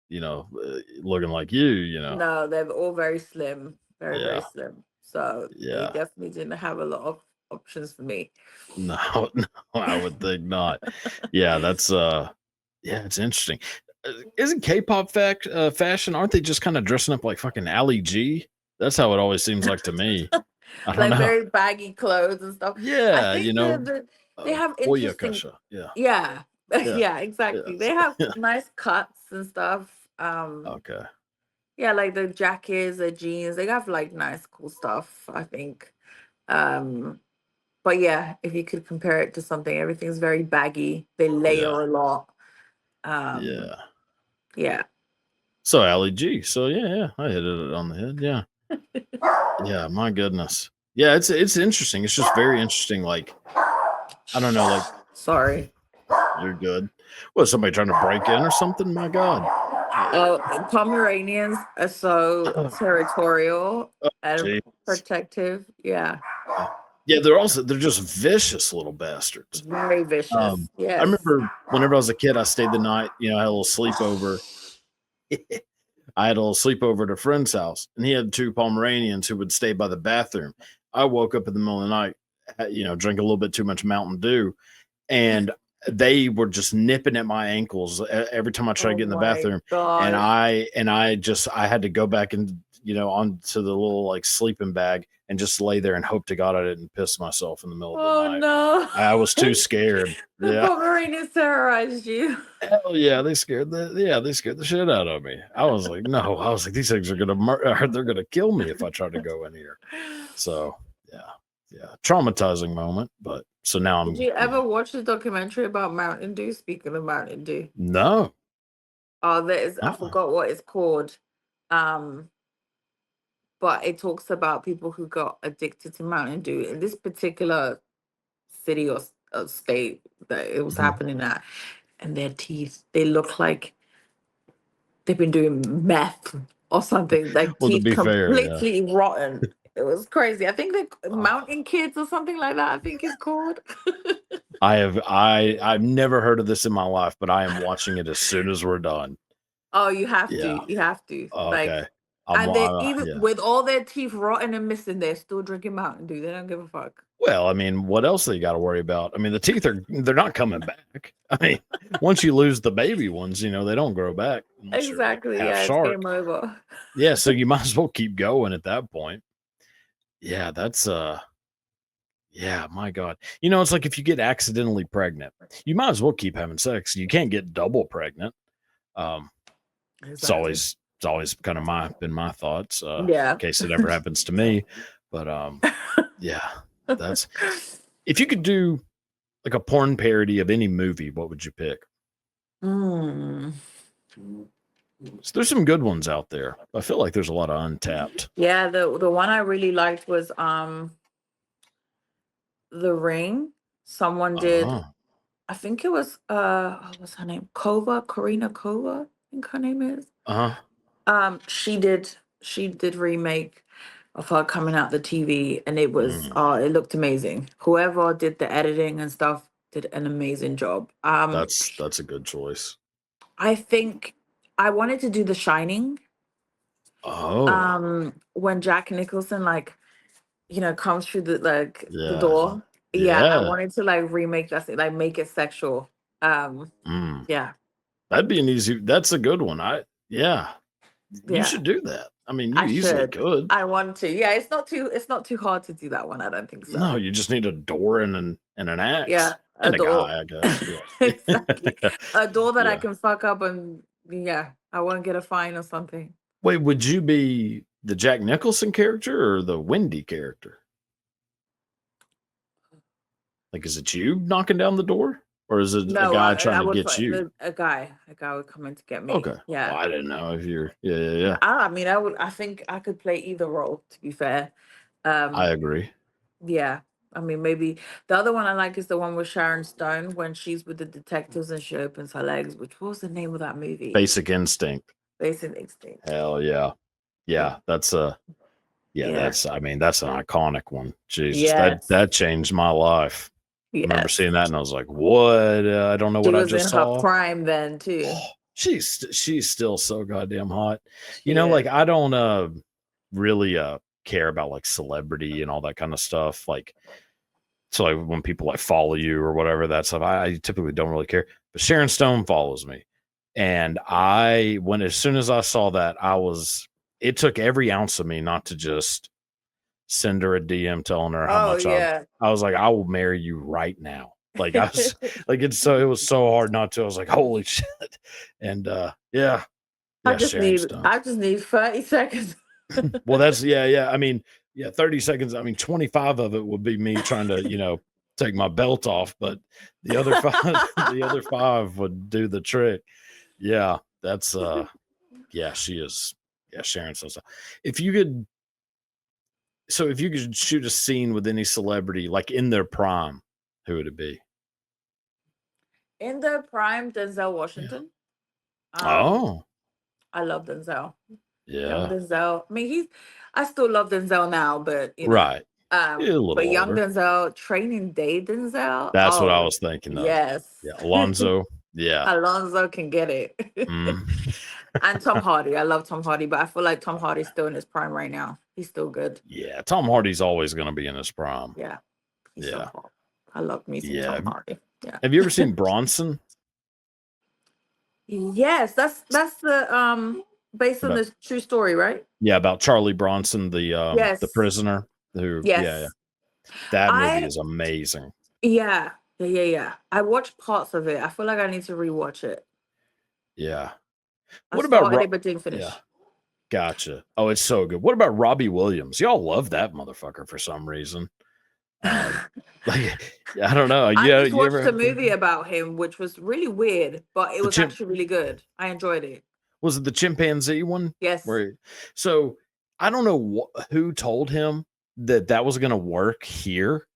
looking like you. No, they're all very slim, very, very Yeah. slim. So they Yeah. definitely didn't have a lot of options for me. No, no, I would think not. Yeah, that's yeah, it's interesting. Isn't K-pop fashion? Aren't they just kind of dressing up like fucking Ali G? That's how it always seems like to me. I don't Like know. very baggy clothes and stuff. I Yeah, think they have interesting, Oyakasha. Yeah, yeah, yeah, yeah, exactly. They yes. have Yeah. nice cuts and stuff. Okay. Yeah, like the jackets, the jeans, they have like nice, cool stuff, I think. Um, but yeah, if you could compare it to something, everything's very baggy. They Yeah, layer a lot. Um, yeah. yeah. So Ali G. So yeah, I hit it on the head. Yeah, yeah. My goodness. Yeah, it's interesting. It's just very interesting. Like I don't know. Like Sorry. you're good. Was somebody trying to break in or something? My God. Oh, Pomeranians are so Oh, territorial and jeez. protective. Yeah, Yeah. Yeah, they're just vicious little bastards. very vicious. I Yes. remember whenever I was a kid, I stayed the night. I had a little sleepover. I had a little sleepover at a friend's house, and he had two Pomeranians who would stay by the bathroom. I woke up in the middle of the night, drink a little bit too much Mountain Dew, and they were just nipping at my ankles every time I tried to Oh get in the my bathroom. gosh. I had to go back and onto the little like sleeping bag and just lay there and hope to God I didn't piss myself in the middle of the Oh night. no. I was too scared. The Yeah. Pomeranians terrorized you. Hell yeah, they scared the shit out of me. I was like, no, I was like, these things are they're gonna kill me if I try to go in here. So yeah, traumatizing moment. But so now Did I'm you ever watch the documentary about Mountain Dew? Speaking of Mountain Dew. no. Oh, I Uh-uh. forgot what it's called. Um, but it talks about people who got addicted to Mountain Dew in this particular city or state that it was Mhm. happening at, and their teeth, they look like they've been doing meth or something, like Well, to teeth be fair, yeah. completely rotten. It was crazy. I think they Oh, Mountain Kids or something like that, I think it's called. I've never heard of this in my life, but I am watching it as soon as we're done. Oh, you have Yeah. to. You have to. Like, Okay. and they even Yeah. with all their teeth rotten and missing, they're still drinking Mountain Dew. They don't give a fuck. Well, I mean, what else they got to worry about? I mean, the teeth they're not coming back. I mean, once you lose the baby ones, they don't grow back unless you're like Exactly. half Yeah, it's shark. game over. Yeah, so you might as well keep going at that point. Yeah, that's yeah, my God. It's like if you get accidentally pregnant, you might as well keep having sex. You can't get double pregnant. Um, it's Exactly. always kind of been my thoughts, in Yeah. case it ever happens to me. But yeah, that's if you could do like a porn parody of any movie, what would you pick? Mm. So there's some good ones out there. I feel like there's a lot of untapped. Yeah, the one I really liked was The Ring. Someone did, Oh, I think it was what's her name? Karina Kova, I think her name is. uh-huh. She did remake of her coming out the TV, and it was Mm, it looked amazing. Whoever did the editing and stuff did an amazing job. that's a good choice. I think I wanted to do The Shining. Oh, When Jack Nicholson comes through the yeah. door. Yeah, I Yeah. wanted to remake that scene, make it sexual. Mm. Yeah, That's a good one. Yeah. You yeah, should do that. I mean, you I easily should. could. I want to. Yeah, it's not too hard to do that one. I don't think No, so. you just need a door and an Yeah, axe a and a door. guy, I guess. Exactly. Yeah. A door that I Yeah. can fuck up, and yeah, I won't get a fine or something. Wait, would you be the Jack Nicholson character or the Wendy character? Like, is it you knocking down the door, or is it a No, guy I trying to would get you? a guy. A guy would come in to get me. Okay. Well, Yeah. I didn't know if you're. Yeah. I mean, I think I could play either role, to be fair. I Um, agree. yeah. I mean, maybe the other one I like is the one with Sharon Stone when she's with the detectives and she opens her legs. Which what was the name of that movie? Basic Instinct. Basic Instinct. Hell yeah. Yeah. Yeah, that's a yeah, Yeah. I mean, that's an iconic one. Jesus, Yes. that changed my life. I remember Yes. seeing that and I was like, "What? I don't know She what I was just in her saw." prime then too. Oh, she's still so goddamn hot. She is. Like I don't really care about like celebrity and all that kind of stuff. Like so like when people like follow you or whatever that stuff, I typically don't really care. But Sharon Stone follows me. And as soon as I saw that, it took every ounce of me not to just send her a DM telling her how Oh much yeah. I was like, I will marry you right now. Like I was like it was so hard not to. I was like, holy shit. And I yeah, just Sharon need Stone. I just need 30 seconds. Well, that's yeah. I mean, yeah, 30 seconds. I mean, 25 of it would be me trying to, take my belt off, but the other five would do the trick. Yeah, that's yeah, she is. Yeah, Sharon Stone. If you could if you could shoot a scene with any celebrity, like in their prime, who would it be? In the prime, Denzel Yeah. Washington. Um, Oh, I love Denzel. Young yeah. Denzel. I mean, I still love Denzel now, but Right. Yeah, a but little young older. Denzel, Training Day Denzel. That's what I Oh, was thinking of. yes. Yeah. Alonzo. Yeah. Alonzo can get it. Mm. And Tom Hardy. I love Tom Hardy, but I feel like Tom Hardy's still in his prime right now. He's still good. Yeah. Tom Hardy's always going to be in his prime. Yeah. He's so Yeah. hot. I love me some Yeah. Tom Hardy. Yeah. Have you ever seen Bronson? Yes, that's the based on About this true story, right? Yeah, about Charlie Bronson, the Yes. prisoner. Who? Yeah, yeah. Yes. That movie I is amazing. yeah. I watched parts of it. I feel like I need to rewatch it. Yeah. I What about started it but didn't Yeah, finish. gotcha. Oh, it's so good. What about Robbie Williams? Y'all love that motherfucker for some reason. Um, like, I don't know. I Yeah, just you watched ever a movie about him, which was really weird, but it the was chimp actually really good. I enjoyed it. was it the chimpanzee one? Yes. So I don't know who told him that that was going to work here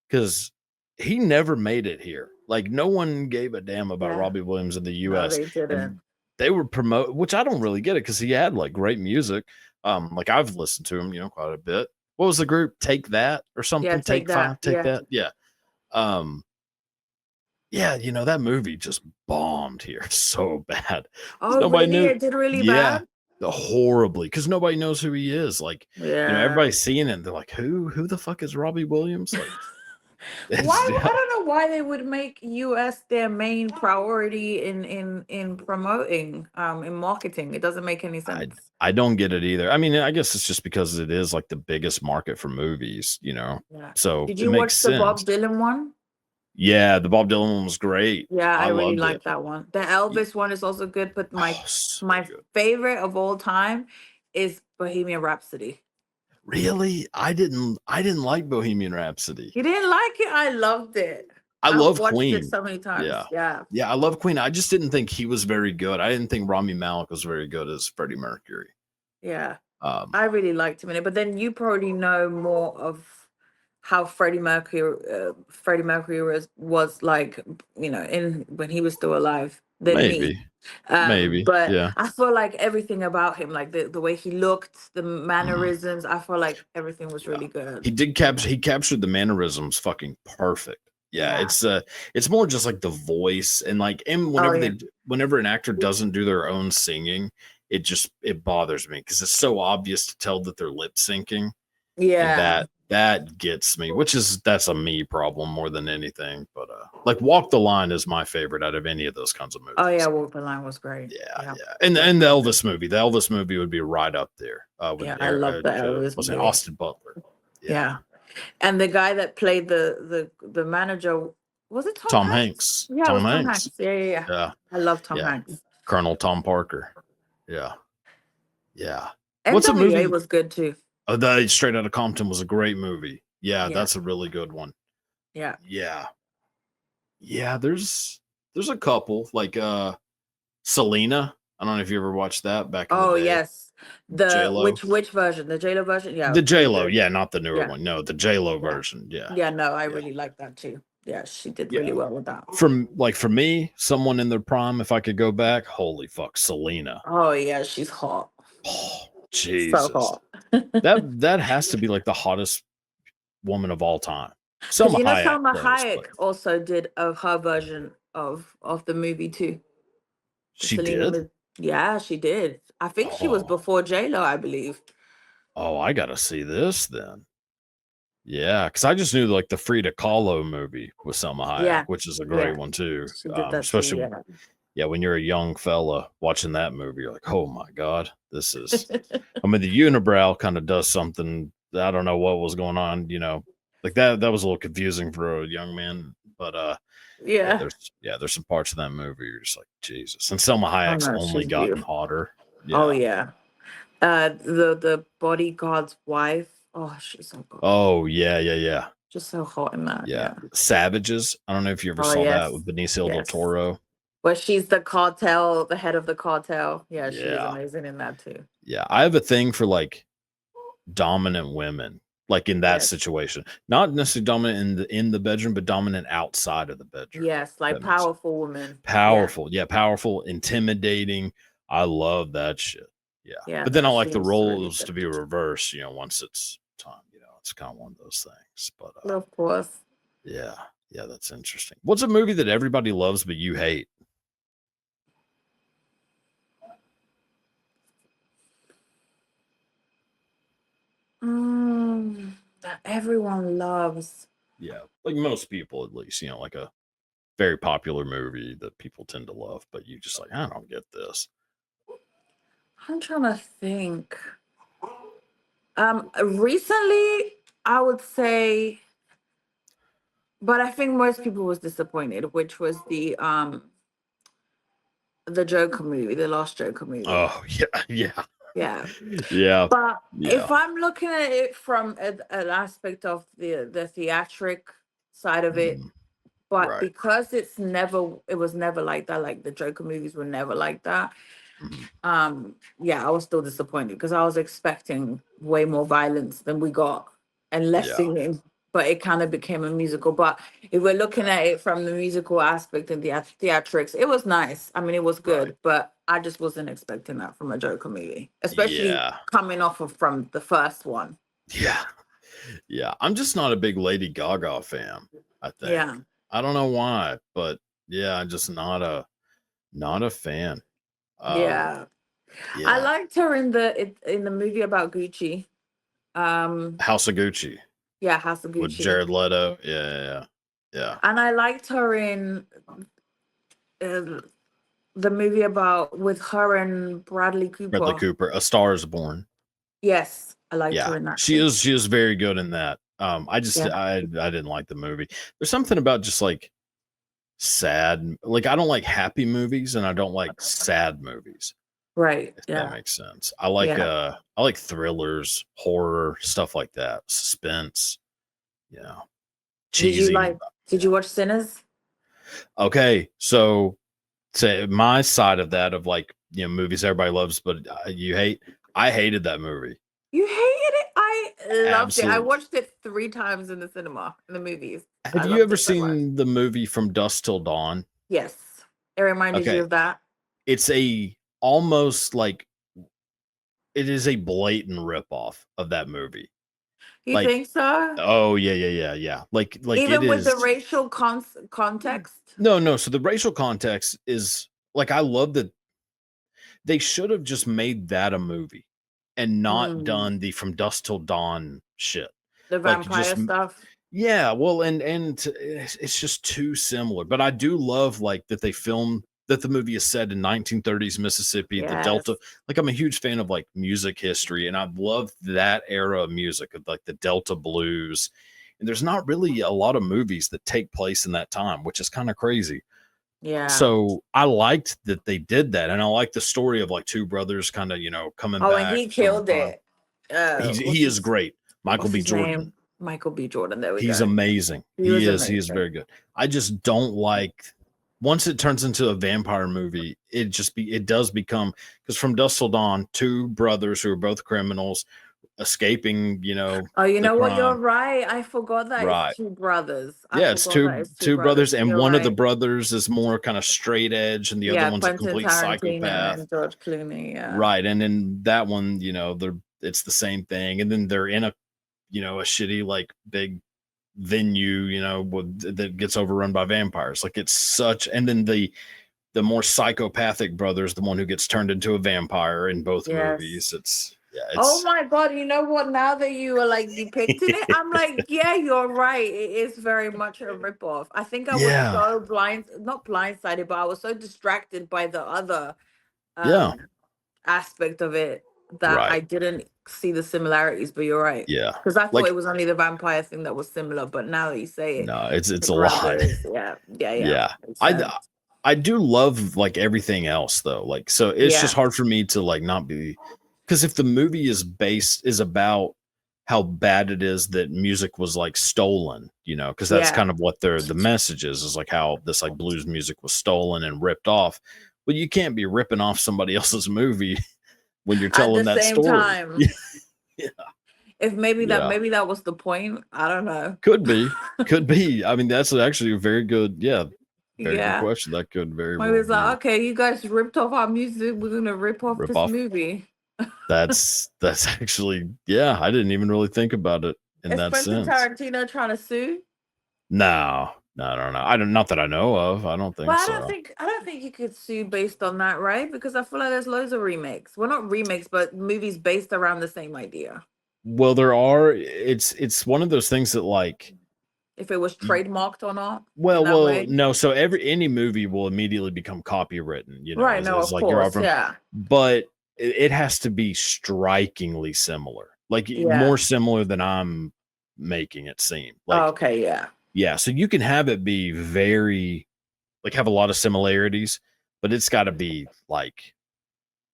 because he never made it here. Like no one gave a damn about Yeah. Robbie Williams in the No, U.S. they didn't. and they were promote, which I don't really get it because he had like great music. Like I've listened to him, quite a bit. What was the group? Take That or Yeah, something? take Take that. Five? Take Yeah. That? Yeah. Um, yeah, that movie just bombed here so bad. 'Cause Oh, nobody really? knew. It did really Yeah, bad? horribly because nobody knows who he is. Like, Yeah. everybody's seeing it. And they're like, "Who the fuck is Robbie Williams?" Like, Why? it's I don't know why they would make US their main priority in promoting, in marketing. It doesn't make any I sense. I don't get it either. I mean, I guess it's just because it is like the biggest market for movies. Yeah. So Did it you makes watch the Bob sense. Dylan one? Yeah, the Bob Dylan one was great. Yeah, I I really loved it. like that one. The Ye- Elvis one is also good, but my Oh, so my good. favorite of all time is Bohemian Rhapsody. Really, I didn't like Bohemian Rhapsody. You didn't like it? I loved it. I I've love watched it Queen. so many times. Yeah. Yeah. Yeah, I love Queen. I just didn't think he was very good. I didn't think Rami Malek was very good as Freddie Mercury. Yeah. Um, I really liked him in it, but then you probably know more of how Freddie Mercury was like, in when he was still alive than me. maybe, maybe, But yeah, I feel like everything about him, like the way he looked, the mhm, mannerisms, I feel like everything was yeah. really good. He did capture. He captured the mannerisms fucking perfect. Yeah, Yeah. it's more just like the voice and Oh whenever yeah. whenever an actor doesn't do their own singing, it bothers me because it's so obvious to tell that they're lip syncing. And Yeah. that gets me, that's a me problem more than anything. But like Walk the Line is my favorite out of any of those kinds of Oh yeah, movies. Walk the Line was great. Yeah, Yeah. yeah. And the Definitely. Elvis movie would be right up there with Yeah, I love the Elvis was it movie. Austin Butler? Yeah. Yeah. And the guy that played the manager, was it Tom Tom Hanks? Hanks. Yeah, it Tom was Tom Hanks. Hanks. Yeah. Yeah. I love Tom Yeah. Hanks. Colonel Tom Parker. Yeah. Yeah. What's a NWA movie? was good too. Oh, the Straight Outta Compton was a great movie. Yeah, Yeah. that's a really good one. Yeah. Yeah. Yeah, there's a couple like Selena. I don't know if you ever watched that back in the Oh day. yes. J The Lo. which version? The JLo version? Yeah, The J really Lo, good. yeah, not the newer Yeah. one. No, the J Lo Yeah. version. Yeah. Yeah, no, I Yeah. really like that too. Yeah, she did really Yeah. well with that. For me, someone in their prime, if I could go back, holy fuck, Selena. Oh yeah, she's hot. Oh, So Jesus. hot. That has to be like the hottest woman of all time. Because Selma Hayek Selma close, Hayek but also did her version of the movie too. she Selena did. Mid- yeah, she did. I think she was Oh, before J-Lo, I believe. I gotta see this then. Yeah, because I just knew like the Frida Kahlo movie with Selma Hayek, Yeah. which is a great Yeah. one too. She did that too. Especially Yeah. yeah, when you're a young fella watching that movie, you're like, oh my god, this is. I mean, the unibrow kind of does something. I don't know what was going on. Like that. That was a little confusing for a young man. But yeah, Yeah. there's some parts of that movie you're just like Jesus. And Selma Oh Hayek's no, only she's gotten beautiful. hotter. Oh Yeah. yeah. The bodyguard's wife. Oh, she's so good. Oh yeah, yeah, yeah, Just so hot in that. yeah. Yeah. Savages. I don't know if you ever Oh saw that yes. with Benicio del Yes. Toro. But she's the cartel, the head of the cartel. Yeah, she was Yeah. amazing in that too. Yeah. I have a thing for like dominant women, like in that Yes. situation. Not necessarily dominant in the bedroom, but dominant outside of the bedroom. Yes, like That makes sense. powerful woman. Yeah. Powerful. Yeah, powerful, intimidating. I love that shit. Yeah. Yeah, But then no, I she like the was really roles to good. be reversed, once it's time, it's kind of one of those things. But Of course. yeah. Yeah, that's interesting. What's a movie that everybody loves but you hate? That everyone loves. Yeah. Like most people at least, like a very popular movie that people tend to love, but you just like, I don't get this. I'm trying to think. Recently, I would say, but I think most people was disappointed, which was the Joker movie, the last Joker movie. Oh yeah, yeah, Yeah. yeah, But yeah. if I'm looking at it from an aspect of the theatric side of it, Mhm. but Right. because it was never like that, like the Joker movies were never like that. Mhm. Yeah, I was still disappointed because I was expecting way more violence than we got and less Yeah, singing, but it kind of became a musical. But if we're looking yeah, at it from the musical aspect and the theatrics, it was nice. I mean, it was right. good, but I just wasn't expecting that from a Joker movie, especially Yeah, coming off of from the first one. yeah, yeah. I'm just not a big Lady Gaga fan, I think. Yeah. I don't know why, but yeah, I'm just not a fan. Um, Yeah. I yeah. liked her in the movie about Gucci. Um, House of Gucci yeah, House of with Gucci. Jared Leto. Yeah, yeah, yeah. And I liked her in uh, the movie about with her and Bradley Bradley Cooper. Cooper, A Star Is Born. Yes, I liked Yeah, her in that too. she is very good in that. Yeah, I didn't like the movie. There's something about just like sad, like I don't like happy movies and I don't like sad movies, right. if that Yeah, makes sense. yeah. I like thrillers, horror, stuff like that, suspense, you know, Did you cheesy. like? Did Yeah. you watch Sinners? Okay, so to my side of that of like, movies everybody loves but you hate, I hated that movie. You hated it. I loved it. I Absolutely. watched it 3 times in the cinema, in the movies. Have I you loved ever it so much. seen the movie From Dusk Till Dawn? Yes, it reminded you Okay. of that. It's a almost like it is a blatant ripoff of that movie. You Like, think so? oh yeah, yeah, yeah, yeah. Like it Even with the is. racial context. No, no. So the racial context is like I love that they should have just made that a movie and not Mm, done the From Dusk Till Dawn shit. the Like vampire just stuff. yeah, well, and it's just too similar. But I do love like that they film that the movie is set in 1930s Mississippi, the Delta. Yes. Like I'm a huge fan of like music history, and I love that era of music of like the Delta blues. And there's not really a lot of movies that take place in that time, which is kind of crazy. Yeah. So I liked that they did that, and I like the story of like two brothers kind of coming Oh, and back he from a killed time. it. He is great, Michael What's B. his Jordan. name? Michael B. Jordan. There we He's go. amazing. He was He is amazing. very good. I just don't like once it turns into a vampire movie, it does become because from Dusk Till Dawn, two brothers who are both criminals escaping, Oh, you the know what? You're crime. right. I forgot that it's Right. two brothers. I Yeah, it's forgot that it's two two brothers, brothers. and You're one of the right. brothers is more kind of straight edge, and the other Yeah, one's a Quentin complete Tarantino psychopath. and George Clooney. Yeah. Right. And then that one, it's the same thing. And then they're in a shitty like big venue, that gets overrun by vampires. Like it's such, and then the more psychopathic brother is the one who gets turned into a vampire in both Yes. movies. It's yeah, Oh it's my God, you know what? Now that you are like depicting it, I'm like, yeah, you're right. It is very much a ripoff. I think I was yeah, so not blindsided, but I was so distracted by the other yeah, um aspect of it that I right, didn't see the similarities, but you're right. yeah. Because I thought Like it was only the vampire thing that was similar, but now that you say it, no, the it's a lot. brothers, yeah, yeah, yeah. Yeah. Makes I sense. I do love like everything else though. Like so it's just Yeah, hard for me to like not be because if the movie is about how bad it is that music was like stolen, because that's yeah. kind of what the message is like how this like blues music was stolen and ripped off. But you can't be ripping off somebody else's movie when you're At telling the that same story. time, Yeah. if Yeah. maybe that was the point, I don't know. Could be. Could be. I mean, that's actually a very good, yeah, very good Yeah. question. That could very Maybe well it's like, be okay, you guys ripped off our music. We're gonna rip off rip this off. movie. That's actually, yeah, I didn't even really think about it in Is that Quentin sense. Tarantino trying to sue? No, no, I don't know. I don't, not that I know of. I don't But think so. I don't think you could sue based on that, right? Because I feel like there's loads of remakes. Well, not remakes, but movies based around the same idea. Well, there are. It's one of those things that like, If it was y- trademarked or not in that well, way. no. So any movie will immediately become copywritten. Right, no, As of like you're course. from, Yeah. but it has to be strikingly similar, like Yeah. more similar than I'm. making it seem. Oh, Like, okay, yeah. yeah, so you can have it be very like have a lot of similarities, but it's got to be like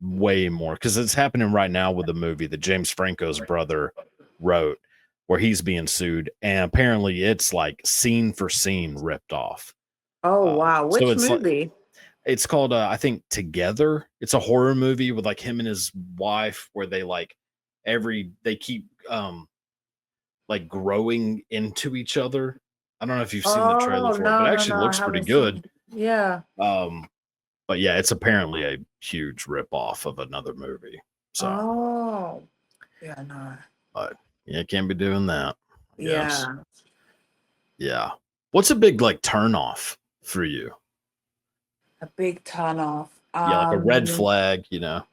way more because it's happening right now with the movie that James Franco's brother wrote, where he's being sued, and apparently it's like scene for scene ripped off. Oh, wow. So Which it's like movie? it's called I think Together. It's a horror movie with like him and his wife, where they like they keep like growing into each other. I don't know if you've seen the trailer Oh, for it, but no, it no, actually no. I looks pretty haven't good. seen. Yeah. Um, but yeah, it's apparently a huge rip off of another movie. So, Oh, yeah, no. but yeah, can't be doing that. I guess. Yeah. Yeah. What's a big like turn off for you? A big turn off. Yeah, like a red flag, you know.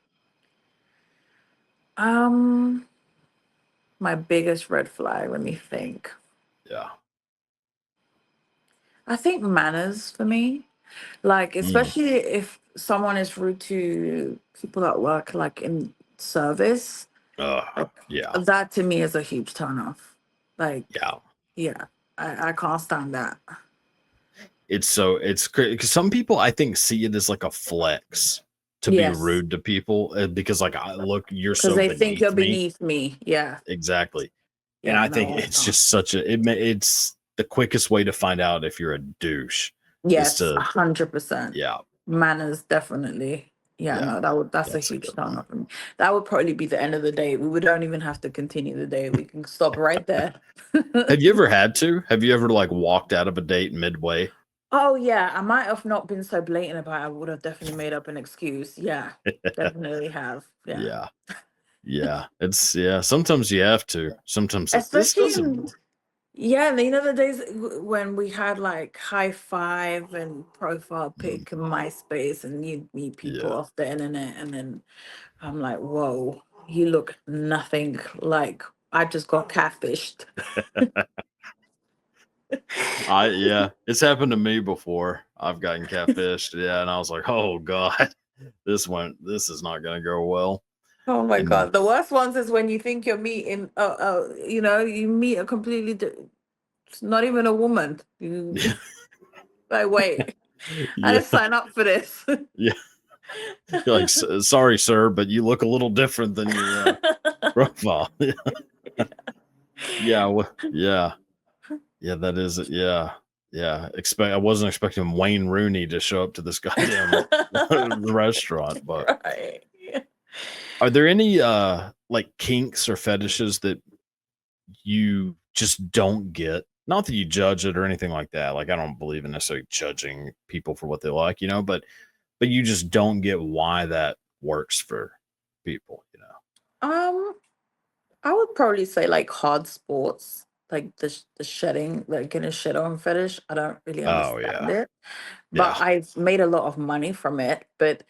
Um, my biggest red flag, let me think. Yeah. I think manners for me. Like, Mm. especially if someone is rude to people that work like in service, like Yeah. that to me is a huge turn off. Like, Yeah. yeah, I can't stand that. It's crazy because some people I think see it as like a flex to be Yes, rude to people because like look, you're because so they think you're beneath me. beneath me. Yeah, Exactly. And yeah, I think no, it's just such a it's the quickest way to find out if you're a douche is yes, to 100%. yeah, Manners, definitely. Yeah, yeah. no, that's a That's a huge good turn one. off for me. That would probably be the end of the day. We don't even have to continue the day. We can stop right there. Have you ever had to? Have you ever like walked out of a date midway? Oh yeah, I might have not been so blatant about it. I would have definitely made up an excuse. Yeah, definitely have. Yeah. Yeah. Yeah. It's yeah, sometimes you have to. Sometimes like this Especially doesn't in, yeah, you know the days when we had like high five and profile mm, pic and MySpace and you meet people yeah. off the internet and then I'm like, whoa, you look nothing like I just got catfished. I yeah, it's happened to me before. I've gotten catfished, yeah, and I was like, "Oh god, this is not gonna go well." Oh my And God. The worst ones is when you think you're meeting, you know, you meet a completely, it's not even a woman. You, yeah, like, wait, I yeah, didn't sign up for this. yeah. You're like, "Sorry, sir, but you look a little different than your profile." Yeah, yeah, yeah. That is it. Yeah, yeah. I wasn't expecting Wayne Rooney to show up to this goddamn restaurant, but Right. are there any like kinks or fetishes that you just don't get? Not that you judge it or anything like that. Like I don't believe in necessarily judging people for what they like, you know, but you just don't get why that works for people, you know. Um, I would probably say like hard sports, like the shedding, like getting shed on fetish. I don't really Oh understand yeah. it, but Yeah. I've made a lot of money from it. But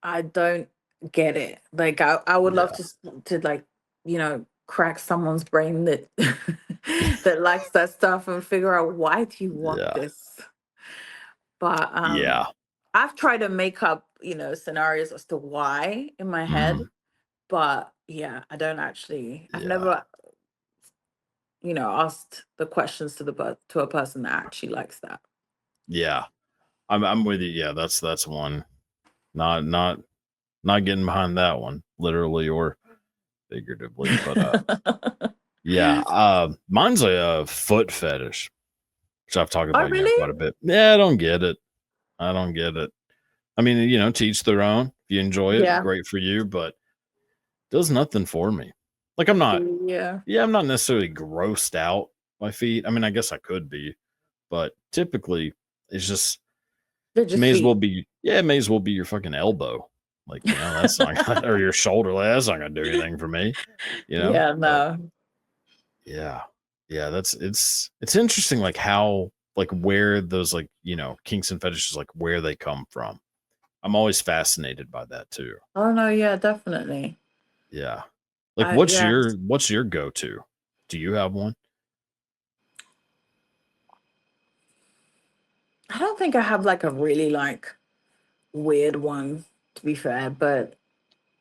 I don't get it. Like I would love Yeah. to like, you know, crack someone's brain that that likes that stuff and figure out why do you want Yeah. this. But Yeah. I've tried to make up, you know, scenarios as to why in my Mhm. head. But yeah, I don't actually. I've Yeah. never, you know, asked the questions to to a person that actually likes that. Yeah. I'm with you. Yeah, that's one. Not not getting behind that one, literally or figuratively. But yeah, mine's a foot fetish, which I've talked Oh about, you know, really? quite a bit. Yeah, I don't get it. I don't get it. I mean, you know, to each their own. If you enjoy it, Yeah. great for you, but does nothing for me. Like I'm not, Yeah. yeah, I'm not necessarily grossed out by feet. I mean, I guess I could be, but typically it's just They're just may as well feet. be, yeah, it may as well be your fucking elbow. Like, you know, that's not gonna, or your shoulder. Like, that's not gonna do anything for me, you know? Yeah, But no. yeah. Yeah, it's interesting like how like where those like, you know, kinks and fetishes like where they come from. I'm always fascinated by that too. Oh no, yeah, definitely. Yeah. Like I yeah. what's your go-to? Do you have one? I don't think I have like a really like weird one to be fair, but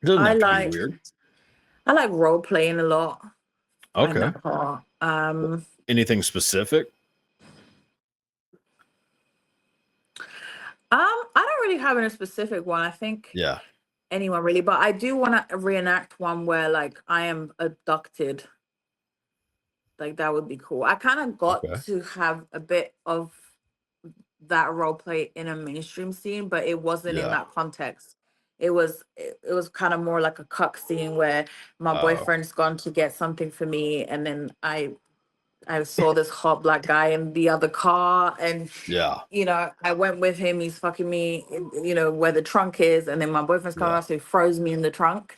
It doesn't I have to be like weird. I like role playing a lot. Find Okay. that part. Anything specific? I don't really have any specific one. I think Yeah. anyone really, but I do want to reenact one where like I am abducted. Like that would be cool. I kind of got Okay. to have a bit of that role play in a mainstream scene, but it wasn't in Yeah. that context. It was kind of more like a cuck scene where my Oh. boyfriend's gone to get something for me, and then I saw this hot black guy in the other car, and Yeah. I went with him. He's fucking me, where the trunk is, and then my boyfriend's coming Yeah. out, so he froze me in the trunk,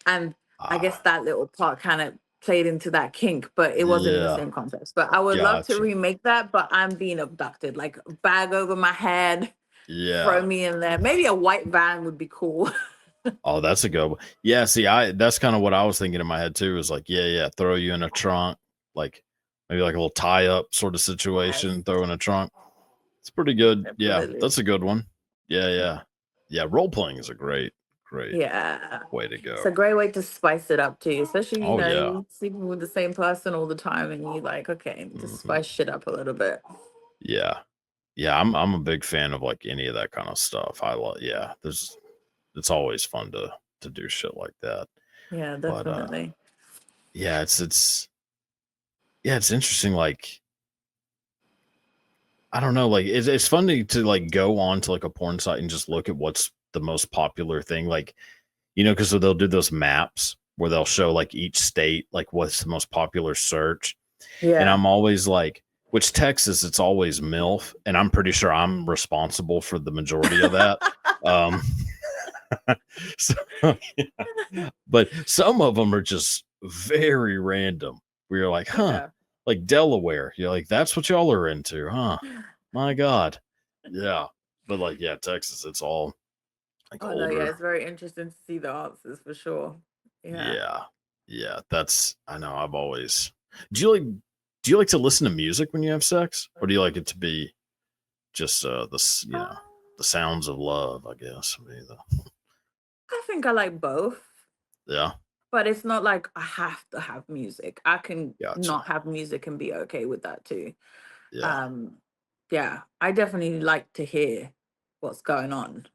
and I guess Ah. that little part kind of played into that kink, but it wasn't in the Yeah. same context. But I would love to Gotcha. remake that, but I'm being abducted, like bag over my head, throw Yeah. me in there. Maybe a white van would be cool. Oh, that's a good one. Yeah, see, that's kind of what I was thinking in my head too. Is like, yeah, throw you in a trunk, like maybe like a little tie up sort of Yes, situation, throw in a trunk. It's pretty good. Yeah, definitely. that's a good one. Yeah. Yeah, role playing is a great Yeah. way to It's go. a great way to spice it up too, especially, Oh yeah. you're sleeping with the same person all the time and you like, okay, just Hmm. spice shit up a little bit. Yeah. Yeah, I'm a big fan of like any of that kind of stuff. I love there's it's always fun to do shit like that. Yeah, But definitely. yeah, it's interesting, like I don't know, like it's fun to like go on to like a porn site and just look at what's the most popular thing, like because they'll do those maps where they'll show like each state, like what's the most popular search, and Yeah. I'm always like, which Texas, it's always MILF, and I'm pretty sure I'm responsible for the majority of that. Um, so, but some of them are just very random. Where you're like, huh, Yeah. like Delaware. You're like, that's what y'all are into, huh? My God. Yeah. But like, yeah, Texas, it's all like Oh no, yeah, older. it's very interesting to see the answers for sure. Yeah. Yeah. Yeah. I know I've always, do you like, do you like to listen to music when you have sex, or do you like it to be just Um, the sounds of love, I guess. I think I like both, Yeah. but it's not like I have to have music. I can Gotcha. not have music and be okay with that too. Yeah. Um, yeah, I definitely like to hear what's going on.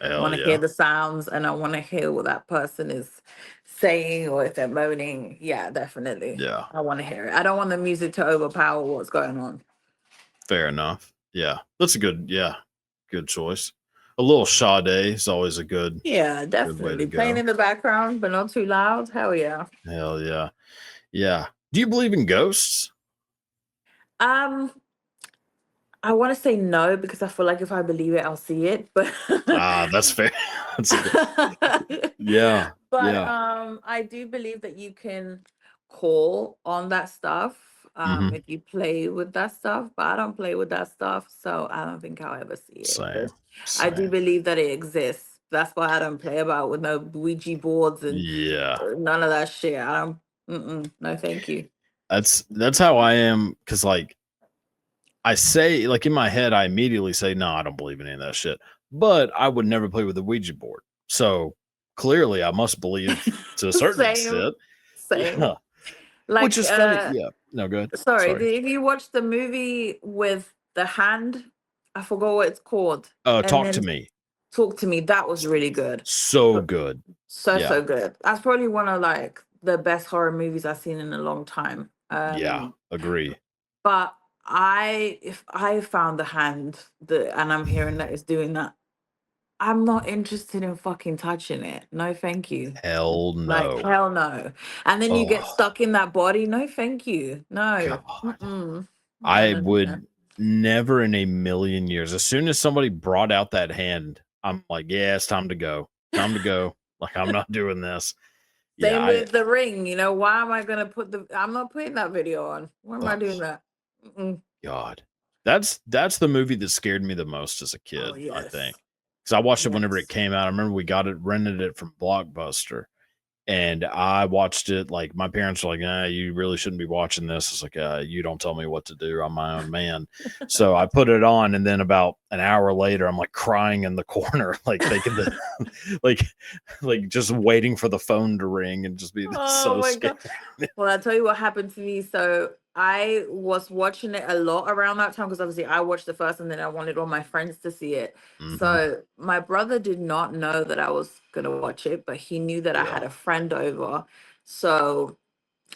I Hell want to hear yeah. the sounds and I want to hear what that person is saying or if they're moaning. Yeah, definitely. Yeah. I want to hear it. I don't want the music to overpower what's going on. Fair enough. Yeah. That's a good choice. A little Sade is always a Yeah, good way to definitely. Playing go. in the background, but not too loud. Hell yeah. Hell yeah. Yeah. Do you believe in ghosts? Um, I want to say no because I feel like if I believe it, I'll see it. But Ah, that's fair. That's a good. Yeah. but Yeah. I do believe that you can call on that stuff Hmm. if you play with that stuff. But I don't play with that stuff, so I don't think I'll ever see it. Same. But I do Same. believe that it exists. That's why I don't play about with no Ouija boards and Yeah. none of that shit. I don't. No, thank you. That's how I am. Cause like I say, like in my head, I immediately say, no, I don't believe in any of that shit. But I would never play with the Ouija board. So clearly I must believe to a certain Same, extent. same. Yeah. Which Like, is funny. Yeah. No, good. sorry, Sorry. if you watch the movie with the hand, I forgot what it's called, and Talk to then me. Talk to Me. That was really good. So But good. so Yeah. good. That's probably one of like the best horror movies I've seen in a long time. Yeah. Agree. But if I found the hand and I'm hearing that it's doing that, I'm not interested in fucking touching it. No, thank you. Hell Like no. hell no. And then you get Oh stuck in that body. No, thank you. No. God. Mm-mm. No, I no, no, no. would never in a million years. As soon as somebody brought out that hand, I'm like, yeah, it's time to go. Time to go. Like I'm not doing this. Yeah, Same with the ring. Why am I gonna I'm not putting that video on. Why am I oh doing that? Mm-mm. God. That's the movie that scared me the most as a Oh kid, I think. yes. Because I watched it whenever it Yes. came out. I remember we rented it from Blockbuster. And I watched it, like my parents were like, you really shouldn't be watching this. It's like, you don't tell me what to do. I'm my own man. So I put it on, and then about an hour later, I'm like crying in the corner, like thinking that like just waiting for the phone to ring and just be Oh so my scared. god. Well, I'll tell you what happened to me. So I was watching it a lot around that time because obviously I watched the first and then I wanted all my friends to see it. Hmm. So my brother did not know that I was gonna watch it, but he knew that I Yeah. had a friend over. So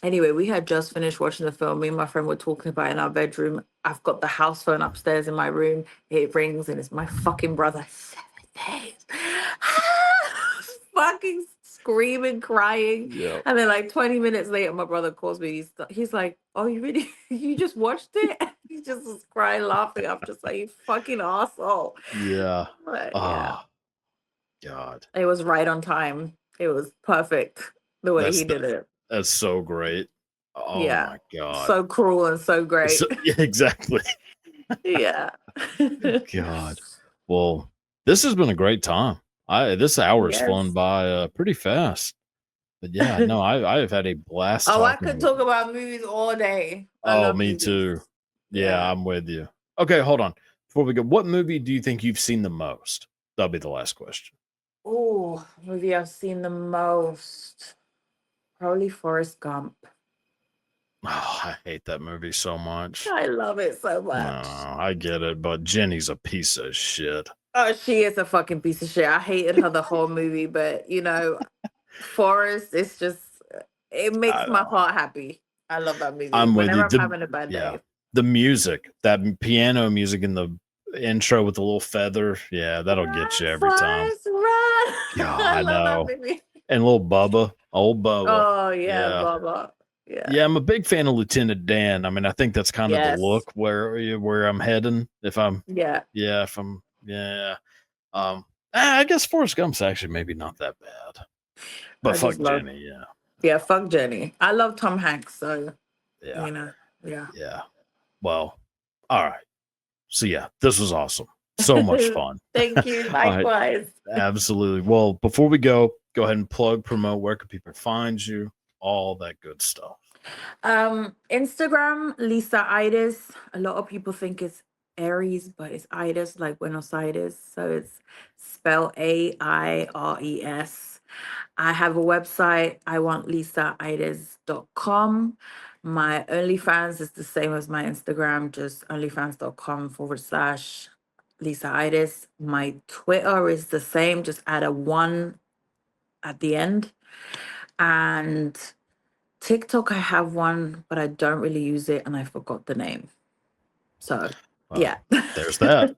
anyway, we had just finished watching the film. Me and my friend were talking about it in our bedroom. I've got the house phone upstairs in my room. It rings and it's my fucking brother. 7 days. Fucking screaming, crying. Yeah. And then like 20 minutes later, my brother calls me. He's like, "Oh, you really you just watched it?" He just was crying, laughing. I'm just like, "You fucking asshole." Yeah. But yeah, Oh God. it was right on time. It was perfect the way he That's did it. that's so great. Oh Yeah. my God. So cruel and so So, great. yeah, exactly. Yeah. God. Well, this has been a great time. This hour's flown Yes. by pretty fast. But yeah, no, I have had a blast Oh, I talking could with talk you. about movies all day. I Oh, love me movies. too. Yeah, Yeah. I'm with you. Okay, hold on. Before we go, what movie do you think you've seen the most? That'll be the last question. Oh, movie I've seen the most. Probably Forrest Gump. Oh, I hate that movie so much. I love it so No, much. I get it, but Jenny's a piece of shit. Oh, she is a fucking piece of shit. I hated her the whole movie, but Forrest, it's just it I makes my know. heart happy. I love that movie. I'm with you. Whenever I'm having a bad Yeah, day. the music, that piano music in the intro with the little feather, yeah, that'll get you Run, every time. Forrest, run. Yeah, I I love that know. movie. And little Bubba, old Bubba. Oh yeah, Yeah. Baba. Yeah. Yeah, I'm a big fan of Lieutenant Dan. I mean, I think that's kind of the Yes. look where I'm heading. If I'm, Yeah. yeah, if I'm, yeah. Um, I guess Forrest Gump's actually maybe not that bad, but I fuck just love. Jenny. Yeah, Yeah. Fuck Jenny. I love Tom Hanks. So yeah, you know. Yeah. yeah. Well, all right. So yeah, this was awesome. So much fun. Thank you. All right, Likewise. absolutely. Well, before we go ahead and plug, promote. Where can people find you? All that good stuff. Instagram, Lissa Aires. A lot of people think it's Aries, but it's Aires, like Buenos Aires. So it's spelled Aires. I have a website, I want lisaaires.com. My OnlyFans is the same as my Instagram, just onlyfans.com/Lissa Aires. My Twitter is the same, just add a one at the end. And TikTok, I have one, but I don't really use it and I forgot the name. So, Well, yeah. there's that.